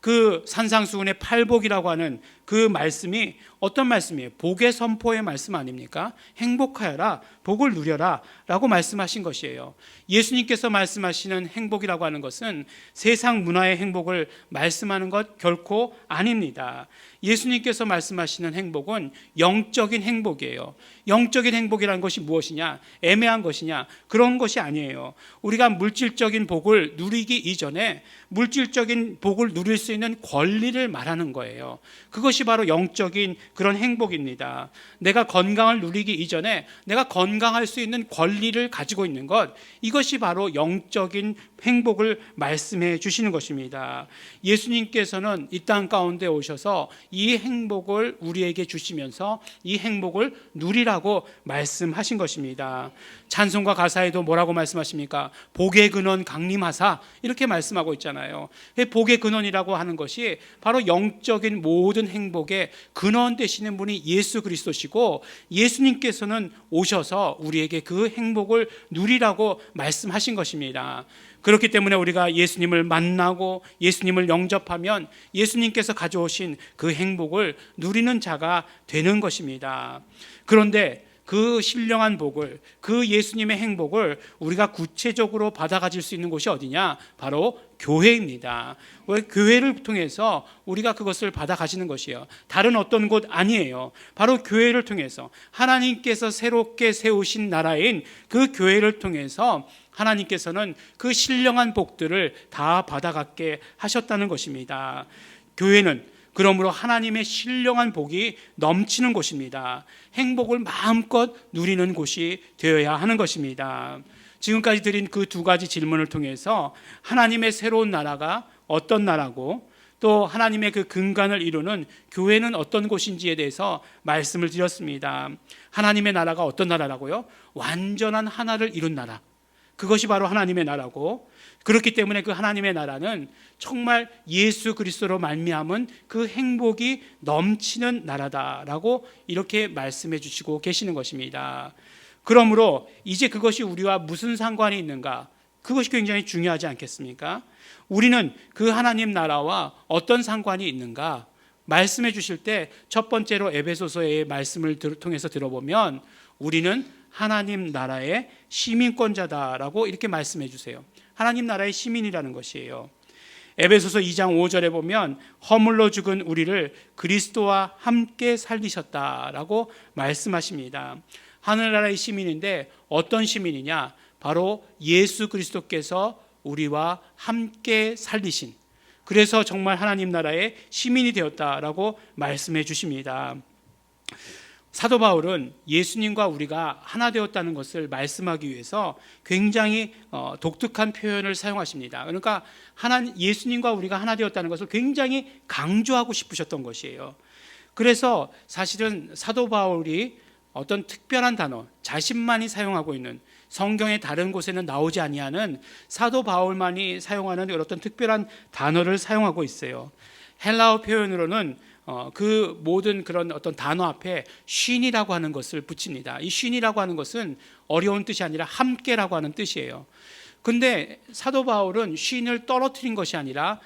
그 산상수훈의 팔복이라고 하는 그 말씀이 어떤 말씀이에요? 복의 선포의 말씀 아닙니까? 행복하여라, 복을 누려라 라고 말씀하신 것이에요. 예수님께서 말씀하시는 행복이라고 하는 것은 세상 문화의 행복을 말씀하는 것 결코 아닙니다. 예수님께서 말씀하시는 행복은 영적인 행복이에요. 영적인 행복이라는 것이 무엇이냐? 애매한 것이냐? 그런 것이 아니에요. 우리가 물질적인 복을 누리기 이전에 물질적인 복을 누릴 수 있는 권리를 말하는 거예요. 그것이 바로 영적인 그런 행복입니다. 내가 건강을 누리기 이전에 내가 건강할 수 있는 권리를 가지고 있는 것, 이것이 바로 영적인 행복을 말씀해 주시는 것입니다. 예수님께서는 이 땅 가운데 오셔서 이 행복을 우리에게 주시면서 이 행복을 누리라고 말씀하신 것입니다. 찬송가 가사에도 뭐라고 말씀하십니까? 복의 근원 강림하사 이렇게 말씀하고 있잖아요. 복의 근원이라고 하는 것이 바로 영적인 모든 행복 행복의 근원 되시는 분이 예수 그리스도시고 예수님께서는 오셔서 우리에게 그 행복을 누리라고 말씀하신 것입니다. 그렇기 때문에 우리가 예수님을 만나고 예수님을 영접하면 예수님께서 가져오신 그 행복을 누리는 자가 되는 것입니다. 그런데 그 신령한 복을, 그 예수님의 행복을 우리가 구체적으로 받아가질 수 있는 곳이 어디냐? 바로 교회입니다. 교회를 통해서 우리가 그것을 받아가시는 것이에요. 다른 어떤 곳 아니에요. 바로 교회를 통해서 하나님께서 새롭게 세우신 나라인 그 교회를 통해서 하나님께서는 그 신령한 복들을 다 받아갖게 하셨다는 것입니다. 교회는 그러므로 하나님의 신령한 복이 넘치는 곳입니다. 행복을 마음껏 누리는 곳이 되어야 하는 것입니다. 지금까지 드린 그 두 가지 질문을 통해서 하나님의 새로운 나라가 어떤 나라고 또 하나님의 그 근간을 이루는 교회는 어떤 곳인지에 대해서 말씀을 드렸습니다. 하나님의 나라가 어떤 나라라고요? 완전한 하나를 이룬 나라. 그것이 바로 하나님의 나라고, 그렇기 때문에 그 하나님의 나라는 정말 예수 그리스도로 말미암은 그 행복이 넘치는 나라다라고 이렇게 말씀해 주시고 계시는 것입니다. 그러므로 이제 그것이 우리와 무슨 상관이 있는가? 그것이 굉장히 중요하지 않겠습니까? 우리는 그 하나님 나라와 어떤 상관이 있는가? 말씀해 주실 때 첫 번째로 에베소서의 말씀을 통해서 들어보면 우리는 하나님 나라의 시민권자다라고 이렇게 말씀해 주세요. 하나님 나라의 시민이라는 것이에요. 에베소서 2장 5절에 보면 허물로 죽은 우리를 그리스도와 함께 살리셨다라고 말씀하십니다. 하늘나라의 시민인데 어떤 시민이냐? 바로 예수 그리스도께서 우리와 함께 살리신, 그래서 정말 하나님 나라의 시민이 되었다라고 말씀해 주십니다. 사도 바울은 예수님과 우리가 하나 되었다는 것을 말씀하기 위해서 굉장히 독특한 표현을 사용하십니다. 그러니까 예수님과 우리가 하나 되었다는 것을 굉장히 강조하고 싶으셨던 것이에요. 그래서 사실은 사도 바울이 어떤 특별한 단어, 자신만이 사용하고 있는, 성경의 다른 곳에는 나오지 아니하는 사도 바울만이 사용하는 어떤 특별한 단어를 사용하고 있어요. 헬라어 표현으로는 그 모든 그런 어떤 단어 앞에 쉰이라고 하는 것을 붙입니다. 이 쉰이라고 하는 것은 어려운 뜻이 아니라 함께라고 하는 뜻이에요. 근데 사도 바울은 쉰을 떨어뜨린 것이 아니라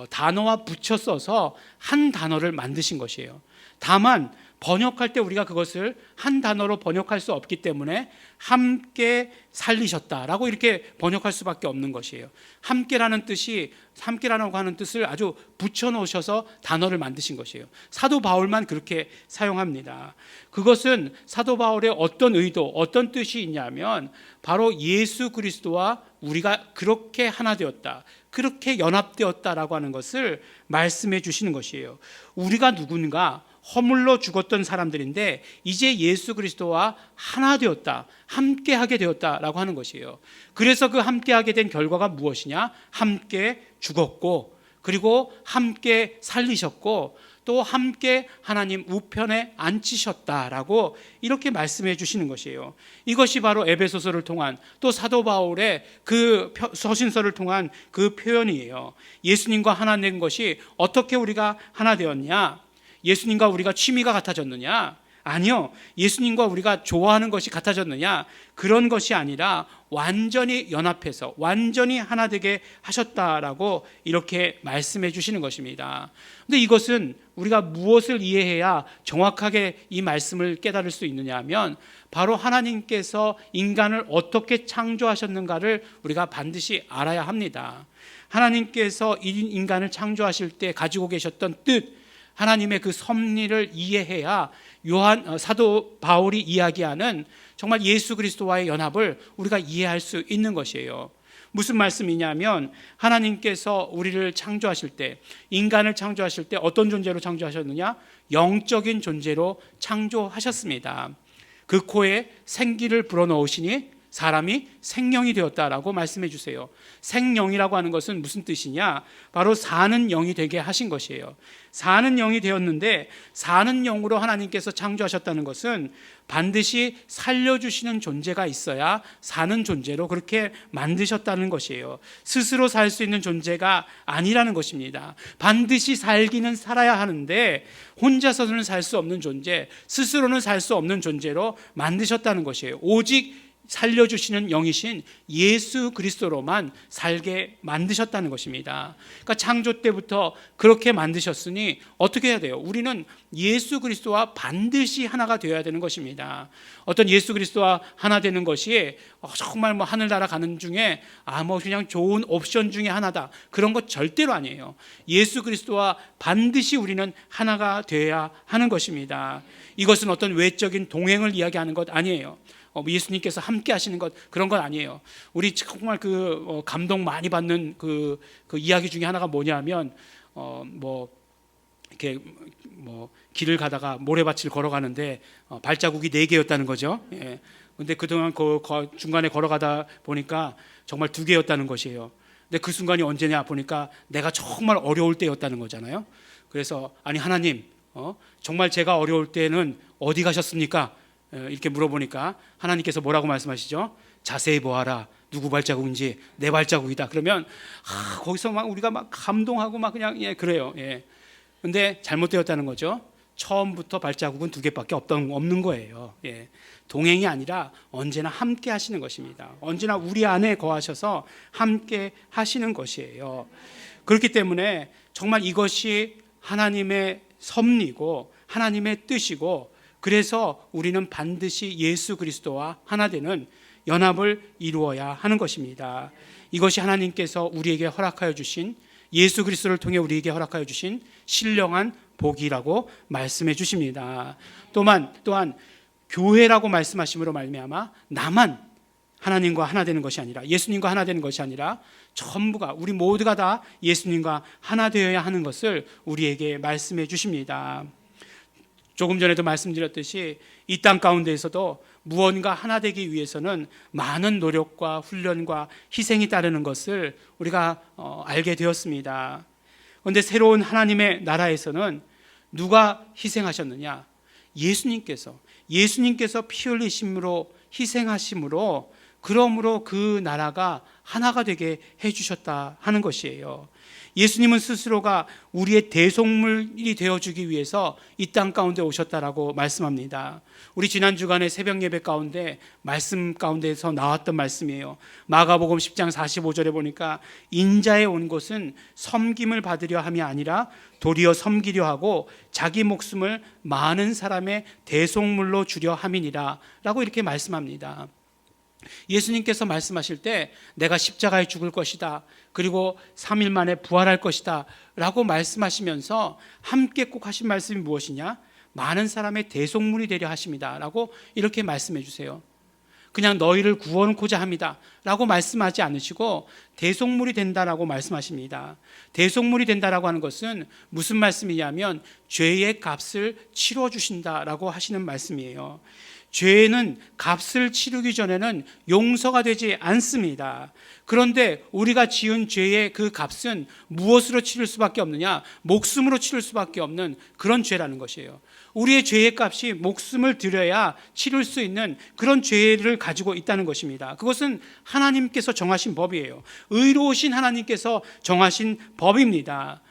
단어와 붙여 써서 한 단어를 만드신 것이에요. 다만 번역할 때 우리가 그것을 한 단어로 번역할 수 없기 때문에 함께 살리셨다라고 이렇게 번역할 수밖에 없는 것이에요. 함께라는 뜻을 아주 붙여 놓으셔서 단어를 만드신 것이에요. 사도 바울만 그렇게 사용합니다. 그것은 사도 바울의 어떤 의도, 어떤 뜻이 있냐면 바로 예수 그리스도와 우리가 그렇게 하나 되었다, 그렇게 연합되었다라고 하는 것을 말씀해 주시는 것이에요. 우리가 누군가 허물로 죽었던 사람들인데 이제 예수 그리스도와 하나 되었다, 함께하게 되었다라고 하는 것이에요. 그래서 그 함께하게 된 결과가 무엇이냐? 함께 죽었고, 그리고 함께 살리셨고, 또 함께 하나님 우편에 앉히셨다라고 이렇게 말씀해 주시는 것이에요. 이것이 바로 에베소서를 통한, 또 사도 바울의 그 서신서를 통한 그 표현이에요. 예수님과 하나 된 것이 어떻게 우리가 하나 되었냐? 예수님과 우리가 취미가 같아졌느냐? 아니요. 예수님과 우리가 좋아하는 것이 같아졌느냐? 그런 것이 아니라 완전히 연합해서 완전히 하나 되게 하셨다라고 이렇게 말씀해 주시는 것입니다. 근데 이것은 우리가 무엇을 이해해야 정확하게 이 말씀을 깨달을 수 있느냐 하면 바로 하나님께서 인간을 어떻게 창조하셨는가를 우리가 반드시 알아야 합니다. 하나님께서 인간을 창조하실 때 가지고 계셨던 뜻, 하나님의 그 섭리를 이해해야 사도 바울이 이야기하는 정말 예수 그리스도와의 연합을 우리가 이해할 수 있는 것이에요. 무슨 말씀이냐면 하나님께서 우리를 창조하실 때, 인간을 창조하실 때 어떤 존재로 창조하셨느냐? 영적인 존재로 창조하셨습니다. 그 코에 생기를 불어넣으시니 사람이 생령이 되었다라고 말씀해 주세요. 생령이라고 하는 것은 무슨 뜻이냐? 바로 사는 영이 되게 하신 것이에요. 사는 영이 되었는데, 사는 영으로 하나님께서 창조하셨다는 것은 반드시 살려주시는 존재가 있어야 사는 존재로 그렇게 만드셨다는 것이에요. 스스로 살 수 있는 존재가 아니라는 것입니다. 반드시 살기는 살아야 하는데 혼자서는 살 수 없는 존재, 스스로는 살 수 없는 존재로 만드셨다는 것이에요. 오직 살려주시는 영이신 예수 그리스도로만 살게 만드셨다는 것입니다. 그러니까 창조 때부터 그렇게 만드셨으니 어떻게 해야 돼요? 우리는 예수 그리스도와 반드시 하나가 되어야 되는 것입니다. 어떤 예수 그리스도와 하나 되는 것이 정말 뭐 하늘나라 가는 중에 뭐 그냥 좋은 옵션 중에 하나다, 그런 것 절대로 아니에요. 예수 그리스도와 반드시 우리는 하나가 되어야 하는 것입니다. 이것은 어떤 외적인 동행을 이야기하는 것 아니에요. 예수님께서 함께 하시는 것, 그런 건 아니에요. 우리 정말 감동 많이 받는 그 이야기 중에 하나가 뭐냐면 이렇게 길을 가다가 모래밭을 걸어가는데 발자국이 4개였다는 거죠. 예. 근데 그동안 중간에 걸어가다 보니까 정말 2개였다는 것이에요. 근데 그 순간이 언제냐 보니까 내가 정말 어려울 때였다는 거잖아요. 그래서 아니 하나님, 정말 제가 어려울 때는 어디 가셨습니까? 이렇게 물어보니까 하나님께서 뭐라고 말씀하시죠? 자세히 보아라, 누구 발자국인지 내 발자국이다. 그러면 거기서 막 우리가 막 감동하고 막 그냥 그래요. 근데 잘못되었다는 거죠. 처음부터 발자국은 2개밖에 없는 거예요. 동행이 아니라 언제나 함께 하시는 것입니다. 언제나 우리 안에 거하셔서 함께 하시는 것이에요. 그렇기 때문에 정말 이것이 하나님의 섭리고 하나님의 뜻이고, 그래서 우리는 반드시 예수 그리스도와 하나 되는 연합을 이루어야 하는 것입니다. 이것이 하나님께서 우리에게 허락하여 주신, 예수 그리스도를 통해 우리에게 허락하여 주신 신령한 복이라고 말씀해 주십니다. 또한 교회라고 말씀하심으로 말미암아 나만 하나님과 하나 되는 것이 아니라, 예수님과 하나 되는 것이 아니라 전부가, 우리 모두가 다 예수님과 하나 되어야 하는 것을 우리에게 말씀해 주십니다. 조금 전에도 말씀드렸듯이 이 땅 가운데에서도 무언가 하나 되기 위해서는 많은 노력과 훈련과 희생이 따르는 것을 우리가 알게 되었습니다. 그런데 새로운 하나님의 나라에서는 누가 희생하셨느냐? 예수님께서 피 흘리심으로, 희생하심으로, 그러므로 그 나라가 하나가 되게 해주셨다 하는 것이에요. 예수님은 스스로가 우리의 대속물이 되어주기 위해서 이 땅 가운데 오셨다라고 말씀합니다. 우리 지난 주간에 새벽 예배 가운데 말씀 가운데서 나왔던 말씀이에요. 마가복음 10장 45절에 보니까 인자에 온 것은 섬김을 받으려 함이 아니라 도리어 섬기려 하고 자기 목숨을 많은 사람의 대속물로 주려 함이니라 라고 이렇게 말씀합니다. 예수님께서 말씀하실 때 내가 십자가에 죽을 것이다, 그리고 3일 만에 부활할 것이다 라고 말씀하시면서 함께 꼭 하신 말씀이 무엇이냐? 많은 사람의 대속물이 되려 하십니다 라고 이렇게 말씀해 주세요. 그냥 너희를 구원코자 합니다 라고 말씀하지 않으시고 대속물이 된다라고 말씀하십니다. 대속물이 된다라고 하는 것은 무슨 말씀이냐면 죄의 값을 치러주신다라고 하시는 말씀이에요. 죄는 값을 치르기 전에는 용서가 되지 않습니다. 그런데 우리가 지은 죄의 그 값은 무엇으로 치를 수밖에 없느냐? 목숨으로 치를 수밖에 없는 그런 죄라는 것이에요. 우리의 죄의 값이 목숨을 들여야 치를 수 있는 그런 죄를 가지고 있다는 것입니다. 그것은 하나님께서 정하신 법이에요. 의로우신 하나님께서 정하신 법입니다.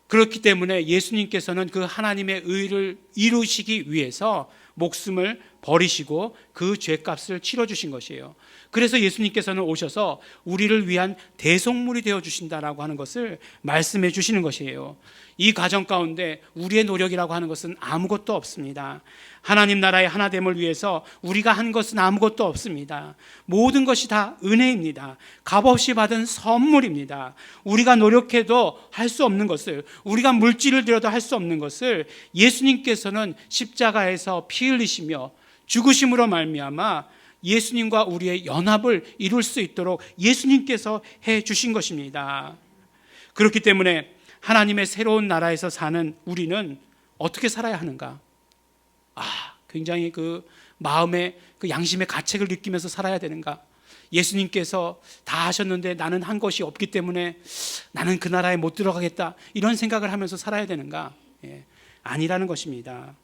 그렇기 때문에 예수님께서는 그 하나님의 의를 이루시기 위해서 목숨을 버리시고 그 죄값을 치러주신 것이에요. 그래서 예수님께서는 오셔서 우리를 위한 대속물이 되어주신다라고 하는 것을 말씀해 주시는 것이에요. 이 과정 가운데 우리의 노력이라고 하는 것은 아무것도 없습니다. 하나님 나라의 하나됨을 위해서 우리가 한 것은 아무것도 없습니다. 모든 것이 다 은혜입니다. 값없이 받은 선물입니다. 우리가 노력해도 할 수 없는 것을, 우리가 물질을 들여도 할 수 없는 것을 예수님께서는 십자가에서 피 흘리시며 죽으심으로 말미암아 예수님과 우리의 연합을 이룰 수 있도록 예수님께서 해 주신 것입니다. 그렇기 때문에 하나님의 새로운 나라에서 사는 우리는 어떻게 살아야 하는가? 굉장히 그 마음의 그 양심의 가책을 느끼면서 살아야 되는가? 예수님께서 다 하셨는데 나는 한 것이 없기 때문에 나는 그 나라에 못 들어가겠다, 이런 생각을 하면서 살아야 되는가? 아니라는 것입니다.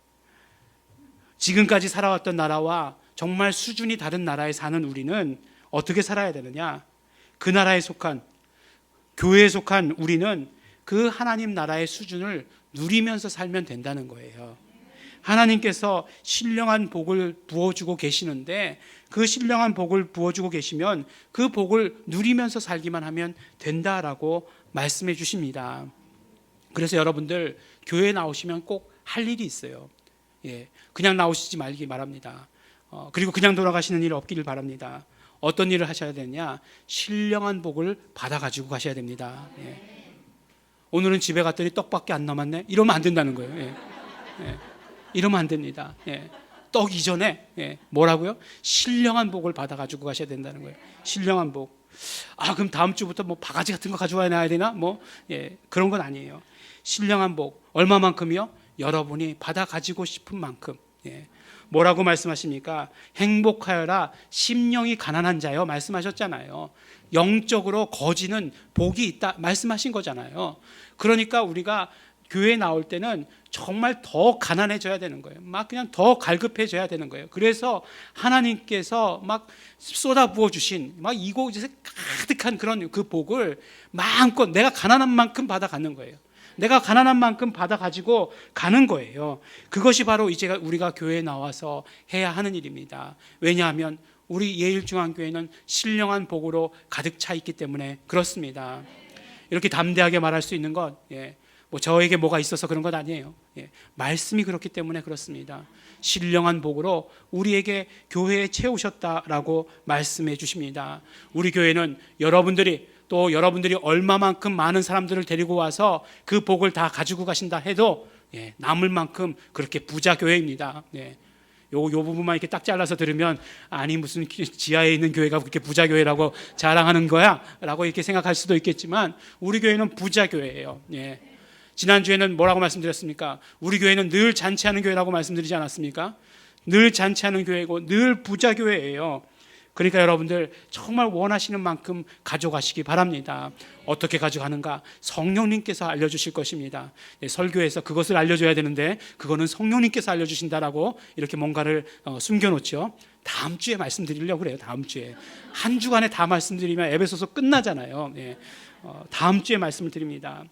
지금까지 살아왔던 나라와 정말 수준이 다른 나라에 사는 우리는 어떻게 살아야 되느냐? 그 나라에 속한, 교회에 속한 우리는 그 하나님 나라의 수준을 누리면서 살면 된다는 거예요. 하나님께서 신령한 복을 부어주고 계시는데 그 신령한 복을 부어주고 계시면 그 복을 누리면서 살기만 하면 된다라고 말씀해 주십니다. 그래서 여러분들 교회에 나오시면 꼭 할 일이 있어요. 그냥 나오시지 말기 바랍니다. 그리고 그냥 돌아가시는 일 없기를 바랍니다. 어떤 일을 하셔야 되냐? 신령한 복을 받아가지고 가셔야 됩니다. 오늘은 집에 갔더니 떡밖에 안 남았네? 이러면 안 된다는 거예요. 이러면 안 됩니다. 떡 이전에 뭐라고요? 신령한 복을 받아가지고 가셔야 된다는 거예요. 신령한 복. 그럼 다음 주부터 뭐 바가지 같은 거 가져와야 되나? 그런 건 아니에요. 신령한 복. 얼마만큼이요? 여러분이 받아가지고 싶은 만큼. 뭐라고 말씀하십니까? 행복하여라 심령이 가난한 자요 말씀하셨잖아요. 영적으로 거지는 복이 있다 말씀하신 거잖아요. 그러니까 우리가 교회에 나올 때는 정말 더 가난해져야 되는 거예요. 막 그냥 더 갈급해져야 되는 거예요. 그래서 하나님께서 막 쏟아 부어 주신 막 이곳에 가득한 그런 그 복을 마음껏 내가 가난한 만큼 받아가는 거예요. 내가 가난한 만큼 받아가지고 가는 거예요. 그것이 바로 이제 우리가 교회에 나와서 해야 하는 일입니다. 왜냐하면 우리 예일중앙교회는 신령한 복으로 가득 차 있기 때문에 그렇습니다. 이렇게 담대하게 말할 수 있는 것, 뭐 저에게 뭐가 있어서 그런 것 아니에요. 말씀이 그렇기 때문에 그렇습니다. 신령한 복으로 우리에게 교회에 채우셨다라고 말씀해 주십니다. 우리 교회는 여러분들이 얼마만큼 많은 사람들을 데리고 와서 그 복을 다 가지고 가신다 해도 남을 만큼 그렇게 부자 교회입니다. 요 부분만 이렇게 딱 잘라서 들으면 아니 무슨 지하에 있는 교회가 그렇게 부자 교회라고 자랑하는 거야? 라고 이렇게 생각할 수도 있겠지만 우리 교회는 부자 교회예요. 지난주에는 뭐라고 말씀드렸습니까? 우리 교회는 늘 잔치하는 교회라고 말씀드리지 않았습니까? 늘 잔치하는 교회고 늘 부자 교회예요. 그러니까 여러분들 정말 원하시는 만큼 가져가시기 바랍니다. 어떻게 가져가는가? 성령님께서 알려주실 것입니다. 설교에서 그것을 알려줘야 되는데 그거는 성령님께서 알려주신다라고 이렇게 뭔가를 숨겨놓죠. 다음 주에 말씀드리려고 그래요. 다음 주에. 한 주간에 다 말씀드리면 에베소서 끝나잖아요. 다음 주에 말씀을 드립니다.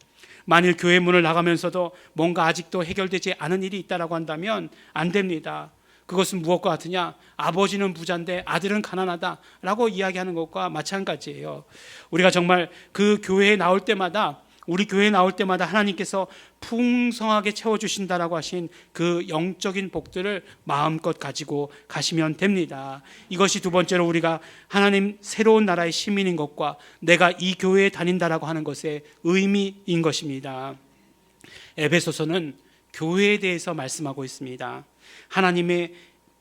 만일 교회 문을 나가면서도 뭔가 아직도 해결되지 않은 일이 있다라고 한다면 안 됩니다. 그것은 무엇과 같으냐? 아버지는 부자인데 아들은 가난하다라고 이야기하는 것과 마찬가지예요. 우리가 정말 그 교회에 나올 때마다, 우리 교회에 나올 때마다 하나님께서 풍성하게 채워주신다라고 하신 그 영적인 복들을 마음껏 가지고 가시면 됩니다. 이것이 두 번째로 우리가 하나님 새로운 나라의 시민인 것과 내가 이 교회에 다닌다라고 하는 것의 의미인 것입니다. 에베소서는 교회에 대해서 말씀하고 있습니다. 하나님의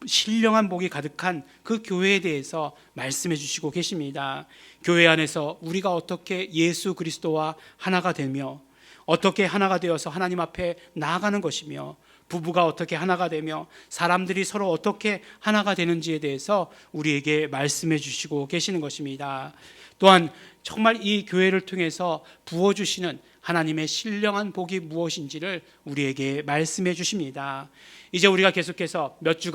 신령한 복이 가득한 그 교회에 대해서 말씀해 주시고 계십니다. 교회 안에서 우리가 어떻게 예수 그리스도와 하나가 되며 어떻게 하나가 되어서 하나님 앞에 나아가는 것이며 부부가 어떻게 하나가 되며 사람들이 서로 어떻게 하나가 되는지에 대해서 우리에게 말씀해 주시고 계시는 것입니다. 또한 정말 이 교회를 통해서 부어주시는 하나님의 신령한 복이 무엇인지를 우리에게 말씀해 주십니다. 이제 우리가 계속해서 몇 주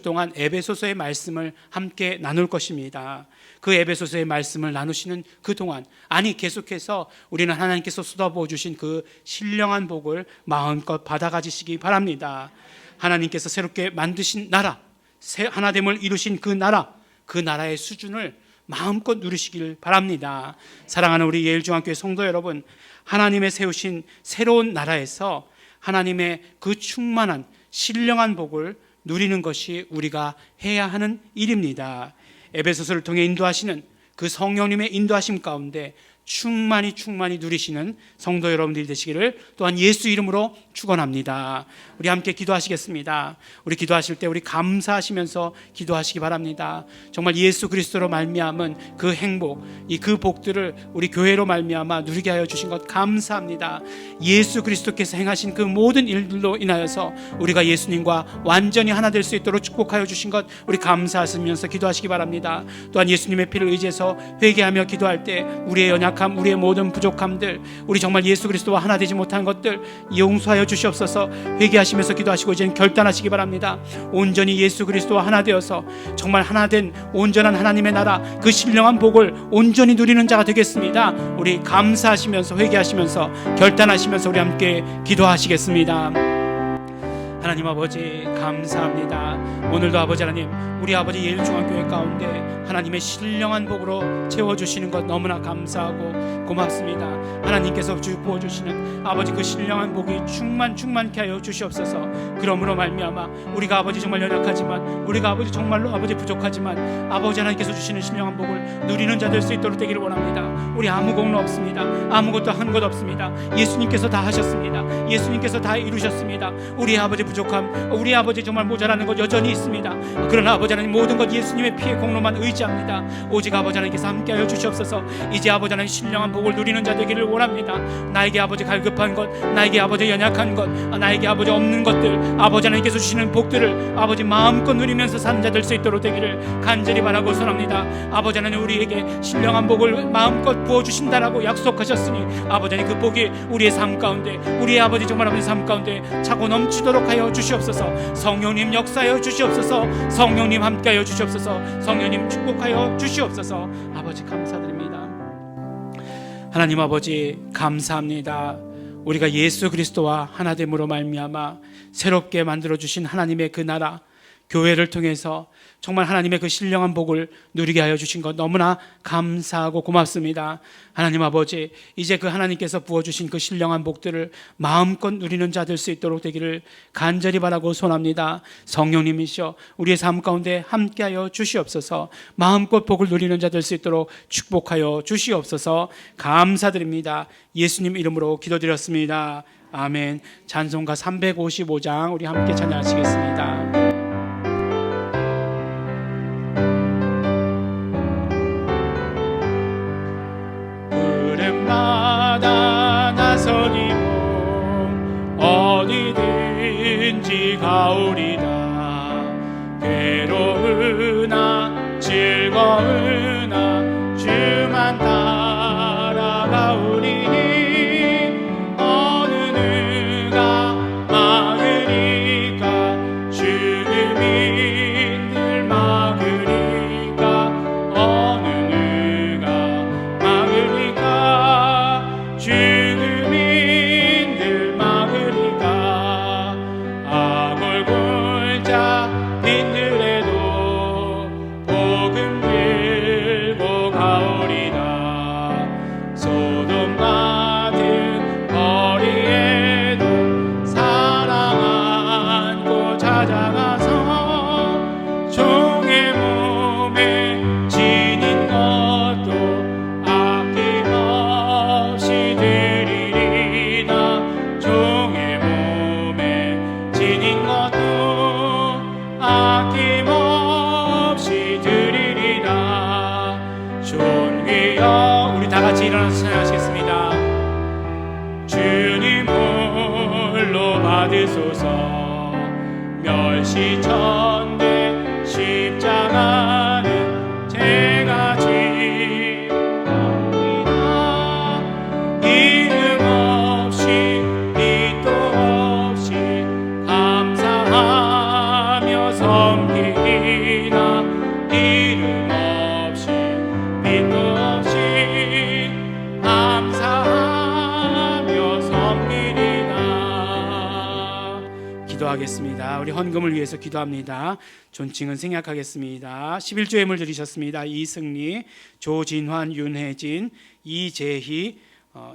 동안 에베소서의 말씀을 함께 나눌 것입니다. 그 에베소서의 말씀을 나누시는 그 동안, 계속해서 우리는 하나님께서 쏟아부어 주신 그 신령한 복을 마음껏 받아가지시기 바랍니다. 하나님께서 새롭게 만드신 나라, 하나됨을 이루신 그 나라의 수준을 마음껏 누리시길 바랍니다. 사랑하는 우리 예일중앙교회 성도 여러분, 하나님의 세우신 새로운 나라에서 하나님의 그 충만한 신령한 복을 누리는 것이 우리가 해야 하는 일입니다. 에베소서를 통해 인도하시는 그 성령님의 인도하심 가운데 충만히 누리시는 성도 여러분들이 되시기를 또한 예수 이름으로 축원합니다. 우리 함께 기도하시겠습니다. 우리 기도하실 때 우리 감사하시면서 기도하시기 바랍니다. 정말 예수 그리스도로 말미암은 그 행복, 그 복들을 우리 교회로 말미암아 누리게 하여 주신 것 감사합니다. 예수 그리스도께서 행하신 그 모든 일들로 인하여서 우리가 예수님과 완전히 하나 될 수 있도록 축복하여 주신 것 우리 감사하시면서 기도하시기 바랍니다. 또한 예수님의 피를 의지해서 회개하며 기도할 때 우리의 연약함, 우리의 모든 부족함들, 우리 정말 예수 그리스도와 하나 되지 못한 것들 용서하여 주시옵소서. 회개하시면서 기도하시고 이제는 결단하시기 바랍니다. 온전히 예수 그리스도와 하나 되어서 정말 하나 된 온전한 하나님의 나라, 그 신령한 복을 온전히 누리는 자가 되겠습니다. 우리 감사하시면서 회개하시면서 결단하시면서 우리 함께 기도하시겠습니다. 하나님 아버지 감사합니다. 오늘도 아버지 하나님, 우리 아버지 예일중앙교회 가운데 하나님의 신령한 복으로 채워주시는 것 너무나 감사하고 고맙습니다. 하나님께서 부어주시는 아버지 그 신령한 복이 충만케 하여 주시옵소서. 그러므로 말미암아 우리가 아버지 정말 연약하지만, 우리가 아버지 정말로 아버지 부족하지만 아버지 하나님께서 주시는 신령한 복을 누리는 자 될 수 있도록 되기를 원합니다. 우리 아무 공로 없습니다. 아무것도 한 것 없습니다. 예수님께서 다 하셨습니다. 예수님께서 다 이루셨습니다. 우리 아버지 부족함, 우리 아버지 정말 모자라는 것 여전히 있습니다. 그러나 아버지 하나님 모든 것 예수님의 피의 공로만 의지합니다. 오직 아버지 하나님께서 함께하여 주시옵소서. 이제 아버지 하나님 신령한 복을 누리는 자 되기를 원합니다. 나에게 아버지 갈급한 것, 나에게 아버지 연약한 것, 나에게 아버지 없는 것들, 아버지 하나님께서 주시는 복들을 아버지 마음껏 누리면서 사는 자 될 수 있도록 되기를 간절히 바라고 선합니다. 아버지 하나님 우리에게 신령한 복을 마음껏 부어주신다라고 약속하셨으니 아버지 하나님 그 복이 우리의 삶 가운데, 우리의 아버지 정말 아버지 삶 가운데 차고 넘치도록 하여 주시옵소서. 성령님 역사하여 주시옵소서. 성령님 함께하여 주시옵소서. 성령님 축복하여 주시옵소서. 아버지 감사드립니다. 하나님 아버지 감사합니다. 우리가 예수 그리스도와 하나됨으로 말미암아 새롭게 만들어주신 하나님의 그 나라 교회를 통해서 정말 하나님의 그 신령한 복을 누리게 하여 주신 것 너무나 감사하고 고맙습니다. 하나님 아버지, 이제 그 하나님께서 부어주신 그 신령한 복들을 마음껏 누리는 자 될 수 있도록 되기를 간절히 바라고 소원합니다. 성령님이시여 우리의 삶 가운데 함께하여 주시옵소서. 마음껏 복을 누리는 자 될 수 있도록 축복하여 주시옵소서. 감사드립니다. 예수님 이름으로 기도드렸습니다. 아멘. 찬송가 355장 우리 함께 찬양하시겠습니다. 마다 나서니 몸 어디든지 가오리다. 괴로우나 즐거우나 주만 따라가오리니 어느 누가 막으리까 주님인들 막으리까 어느 누가 막으리까 주님인들 막으리까. 아골골자 빈들에도 복음 들고 가오리다. 소돔 같은 거리에도 사랑 안고 찾아가서 종의 몸에 지닌 것도 아낌없이 드리리다. 종의 몸에 지닌 것도 아낌없이 드리리다. 존귀여 우리 다같이 일어나서 찬양하시겠습니다. 주님 홀로 받으소서. 멸시천대 십자가는 제가 지나옵니다. 이름 없이 빛도 없이 감사하며 섬기리라. 이름 없이 빛도 없이 감사하며 섬기리라. 기도하겠습니다. 우리 헌금을 위해서 기도합니다. 존칭은 생략하겠습니다. 11조 예물 드리셨습니다. 이승리, 조진환, 윤혜진, 이재희,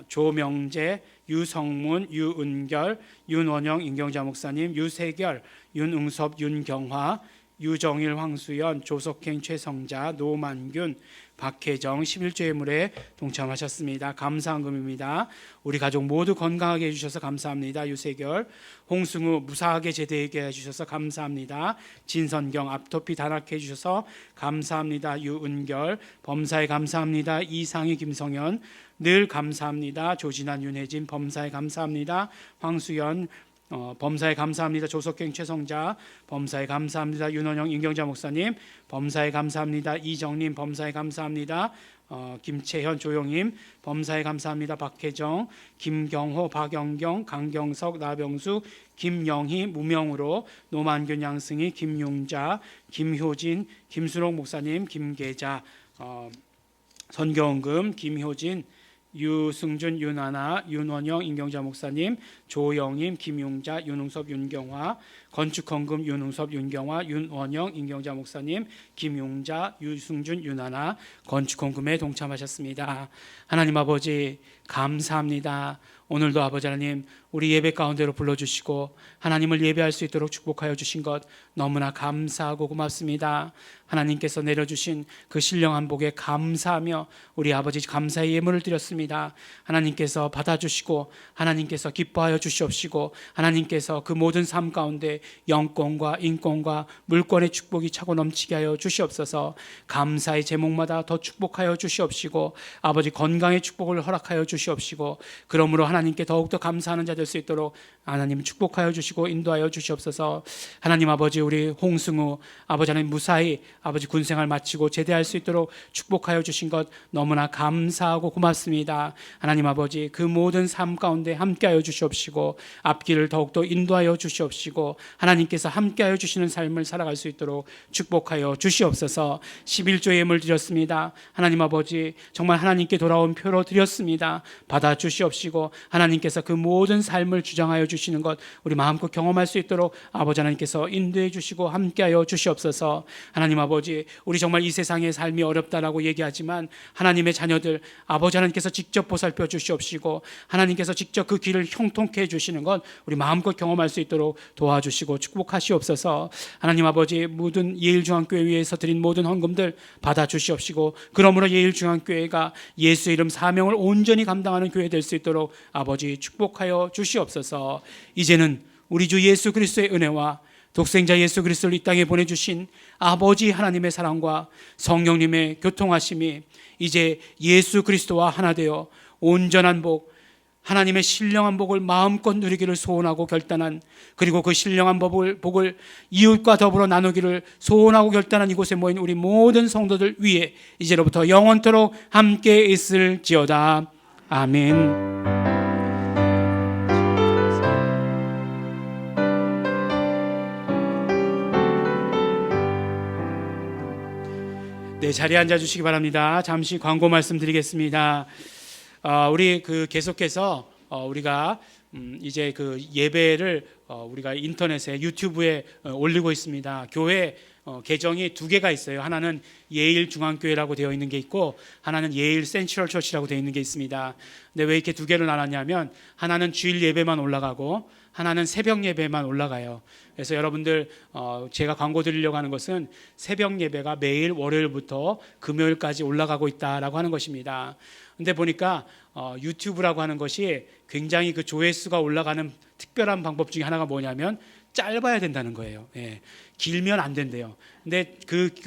조명재, 유성문, 유은결, 윤원영, 임경자 목사님, 유세결, 윤응섭, 윤경화, 유정일, 황수연, 조석행, 최성자, 노만균, 박혜정 11조 예물에 동참하셨습니다. 감사한 금입니다. 우리 가족 모두 건강하게 해주셔서 감사합니다. 유세결, 홍승우 무사하게 제대하게 해주셔서 감사합니다. 진선경 앞토피 단합해 해주셔서 감사합니다. 유은결 범사에 감사합니다. 이상희 김성현 늘 감사합니다. 조진환 윤혜진 범사에 감사합니다. 황수연 범사에 감사합니다. 조석경 최성자 범사에 감사합니다. 윤원영 임경자 목사님 범사에 감사합니다. 이정림 범사에 감사합니다. 김채현 조용임 범사에 감사합니다. 박혜정 김경호 박영경 강경석 나병수 김영희 무명으로 노만균 양승희 김용자 김효진 김수록 목사님 김계자 선경금 김효진 유승준, 윤하나, 윤원영, 임경자 목사님, 조영임, 김용자, 윤웅섭, 윤경화, 건축헌금 윤웅섭, 윤경화, 윤원영, 임경자 목사님, 김용자, 유승준, 윤하나 건축헌금에 동참하셨습니다. 하나님 아버지 감사합니다. 오늘도 아버지 하나님 우리 예배 가운데로 불러주시고 하나님을 예배할 수 있도록 축복하여 주신 것 너무나 감사하고 고맙습니다. 하나님께서 내려주신 그 신령한 복에 감사하며 우리 아버지 감사의 예물을 드렸습니다. 하나님께서 받아주시고 하나님께서 기뻐하여 주시옵시고 하나님께서 그 모든 삶 가운데 영권과 인권과 물권의 축복이 차고 넘치게 하여 주시옵소서. 감사의 제목마다 더 축복하여 주시옵시고 아버지 건강의 축복을 허락하여 주시옵시고 그러므로 하나님께 더욱더 감사하는 자 될 수 있도록 하나님 축복하여 주시고 인도하여 주시옵소서. 하나님 아버지 우리 홍승우 아버지 하나님 무사히 아버지 군생활 마치고 제대할 수 있도록 축복하여 주신 것 너무나 감사하고 고맙습니다. 하나님 아버지 그 모든 삶 가운데 함께하여 주시옵시고 앞길을 더욱더 인도하여 주시옵시고 하나님께서 함께하여 주시는 삶을 살아갈 수 있도록 축복하여 주시옵소서. 11조 예물 드렸습니다. 하나님 아버지 정말 하나님께 돌아온 표로 드렸습니다. 받아 주시옵시고 하나님께서 그 모든 삶을 주장하여 주시는 것 우리 마음껏 경험할 수 있도록 아버지 하나님께서 인도해 주시고 함께하여 주시옵소서. 하나님 아버지 우리 정말 이 세상의 삶이 어렵다라고 얘기하지만 하나님의 자녀들 아버지 하나님께서 직접 보살펴 주시옵시고 하나님께서 직접 그 길을 형통케 해주시는 것 우리 마음껏 경험할 수 있도록 도와주시고 축복하시옵소서. 하나님 아버지 모든 예일중앙교회 위에서 드린 모든 헌금들 받아 주시옵시고 그러므로 예일중앙교회가 예수 이름 사명을 온전히 감당하는 교회 될 수 있도록 아버지 축복하여 주시옵소서. 이제는 우리 주 예수 그리스도의 은혜와 독생자 예수 그리스도를 이 땅에 보내주신 아버지 하나님의 사랑과 성령님의 교통하심이 이제 예수 그리스도와 하나 되어 온전한 복 하나님의 신령한 복을 마음껏 누리기를 소원하고 결단한 그리고 그 신령한 복을 이웃과 더불어 나누기를 소원하고 결단한 이곳에 모인 우리 모든 성도들 위에 이제로부터 영원토록 함께 있을지어다. 아멘. 네, 자리에 앉아 주시기 바랍니다. 잠시 광고 말씀드리겠습니다. 우리 계속해서 우리가 이제 그 예배를 우리가 인터넷에 유튜브에 올리고 있습니다. 교회 계정이 두 개가 있어요. 하나는 예일중앙교회라고 되어 있는 게 있고 하나는 예일 센트럴 처치라고 되어 있는 게 있습니다. 근데 왜 이렇게 두 개를 나눴냐면 하나는 주일 예배만 올라가고 하나는 새벽 예배만 올라가요. 그래서 여러분들 제가 광고 드리려고 하는 것은 새벽 예배가 매일 월요일부터 금요일까지 올라가고 있다라고 하는 것입니다. 근데 보니까 유튜브라고 하는 것이 굉장히 그 조회수가 올라가는 특별한 방법 중에 하나가 뭐냐면 짧아야 된다는 거예요. 예. 길면 안 된대요. 근데 그게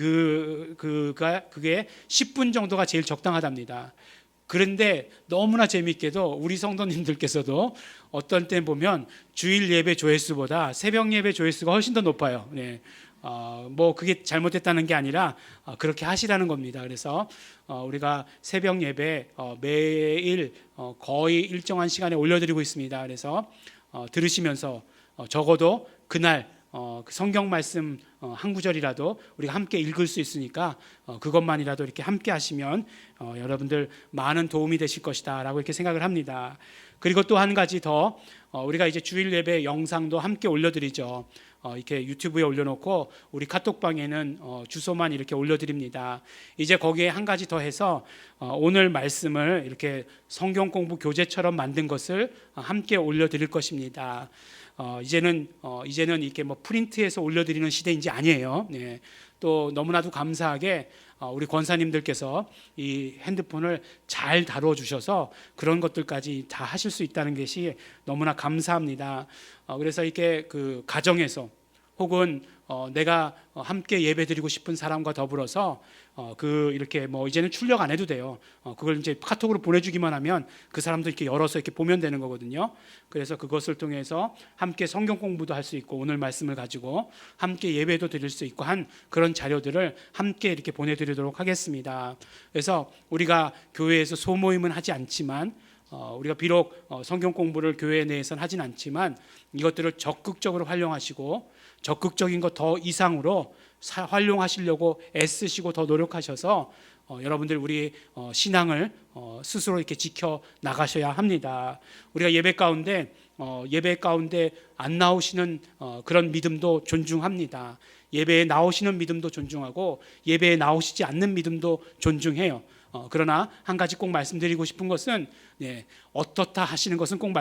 10분 정도가 제일 적당하답니다. 그런데 너무나 재미있게도 우리 성도님들께서도 어떤 때 보면 주일 예배 조회수보다 새벽 예배 조회수가 훨씬 더 높아요. 네. 뭐 그게 잘못됐다는 게 아니라 그렇게 하시라는 겁니다. 그래서 우리가 새벽 예배 매일 거의 일정한 시간에 올려드리고 있습니다. 그래서 들으시면서 적어도 그날 그 성경 말씀 한 구절이라도 우리가 함께 읽을 수 있으니까 그것만이라도 이렇게 함께 하시면 여러분들 많은 도움이 되실 것이다 라고 이렇게 생각을 합니다. 그리고 또 한 가지 더 우리가 이제 주일 예배 영상도 함께 올려드리죠. 이렇게 유튜브에 올려놓고 우리 카톡방에는 주소만 이렇게 올려드립니다. 이제 거기에 한 가지 더 해서 오늘 말씀을 이렇게 성경 공부 교재처럼 만든 것을 함께 올려드릴 것입니다. 이제는 이렇게 뭐 프린트해서 올려드리는 시대인지 아니에요. 네. 또 너무나도 감사하게 우리 권사님들께서 이 핸드폰을 잘 다뤄 주셔서 그런 것들까지 다 하실 수 있다는 것이 너무나 감사합니다. 그래서 이렇게 그 가정에서 혹은 내가 함께 예배드리고 싶은 사람과 더불어서 이렇게 뭐 이제는 출력 안 해도 돼요. 그걸 이제 카톡으로 보내주기만 하면 그 사람도 이렇게 열어서 이렇게 보면 되는 거거든요. 그래서 그것을 통해서 함께 성경 공부도 할 수 있고 오늘 말씀을 가지고 함께 예배도 드릴 수 있고 한 그런 자료들을 함께 이렇게 보내드리도록 하겠습니다. 그래서 우리가 교회에서 소모임은 하지 않지만 우리가 비록 성경 공부를 교회 내에서는 하진 않지만 이것들을 적극적으로 활용하시고 적극적인 것 더 이상으로 활용하시려고 애쓰시고 더 노력하셔서 여러분들 우리 신앙을 스스로 이렇게 지켜 나가셔야 합니다. 우리가 예배 가운데 안 나오시는 그런 믿음도 존중합니다. 예배에 나오시는 믿음도 존중하고 예배에 나오시지 않는 믿음도 존중해요. 그러나 한 가지 꼭 말씀드리고 싶은 것은 어떻다 하시는 것은 꼭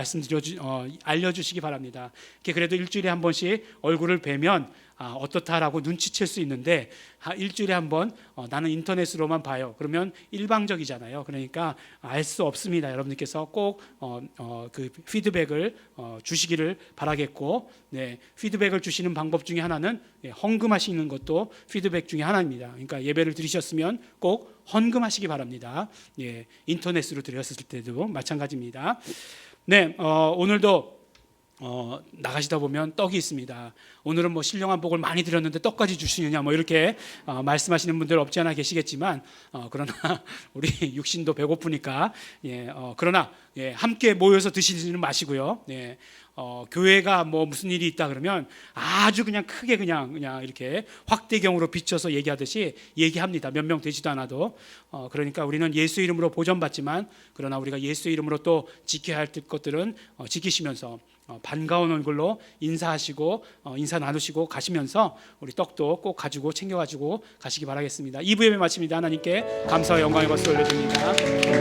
알려주시기 바랍니다. 그래도 일주일에 한 번씩 얼굴을 뵈면 어떻다라고 눈치챌 수 있는데 일주일에 한 번 나는 인터넷으로만 봐요. 그러면 일방적이잖아요. 그러니까 알 수 없습니다. 여러분들께서 꼭 그 피드백을 주시기를 바라겠고, 피드백을 주시는 방법 중에 하나는 헌금하시는 것도 피드백 중에 하나입니다. 그러니까 예배를 드리셨으면 꼭 헌금하시기 바랍니다. 인터넷으로 드렸을 때도 마찬가지입니다. 오늘도 나가시다 보면 떡이 있습니다. 오늘은 뭐 신령한 복을 많이 드렸는데 떡까지 주시느냐 뭐 이렇게 말씀하시는 분들 없지 않아 계시겠지만 그러나 우리 육신도 배고프니까 그러나 함께 모여서 드시지는 마시고요. 교회가 뭐 무슨 일이 있다 그러면 아주 그냥 크게 그냥 이렇게 확대경으로 비춰서 얘기하듯이 얘기합니다. 몇 명 되지도 않아도. 그러니까 우리는 예수 이름으로 보전받지만 그러나 우리가 예수 이름으로 또 지켜야 할 것들은 지키시면서 반가운 얼굴로 인사하시고 인사 나누시고 가시면서 우리 떡도 꼭 가지고 챙겨가지고 가시기 바라겠습니다. 2부 예배 마칩니다. 하나님께 감사와 영광의 박수 올려드립니다.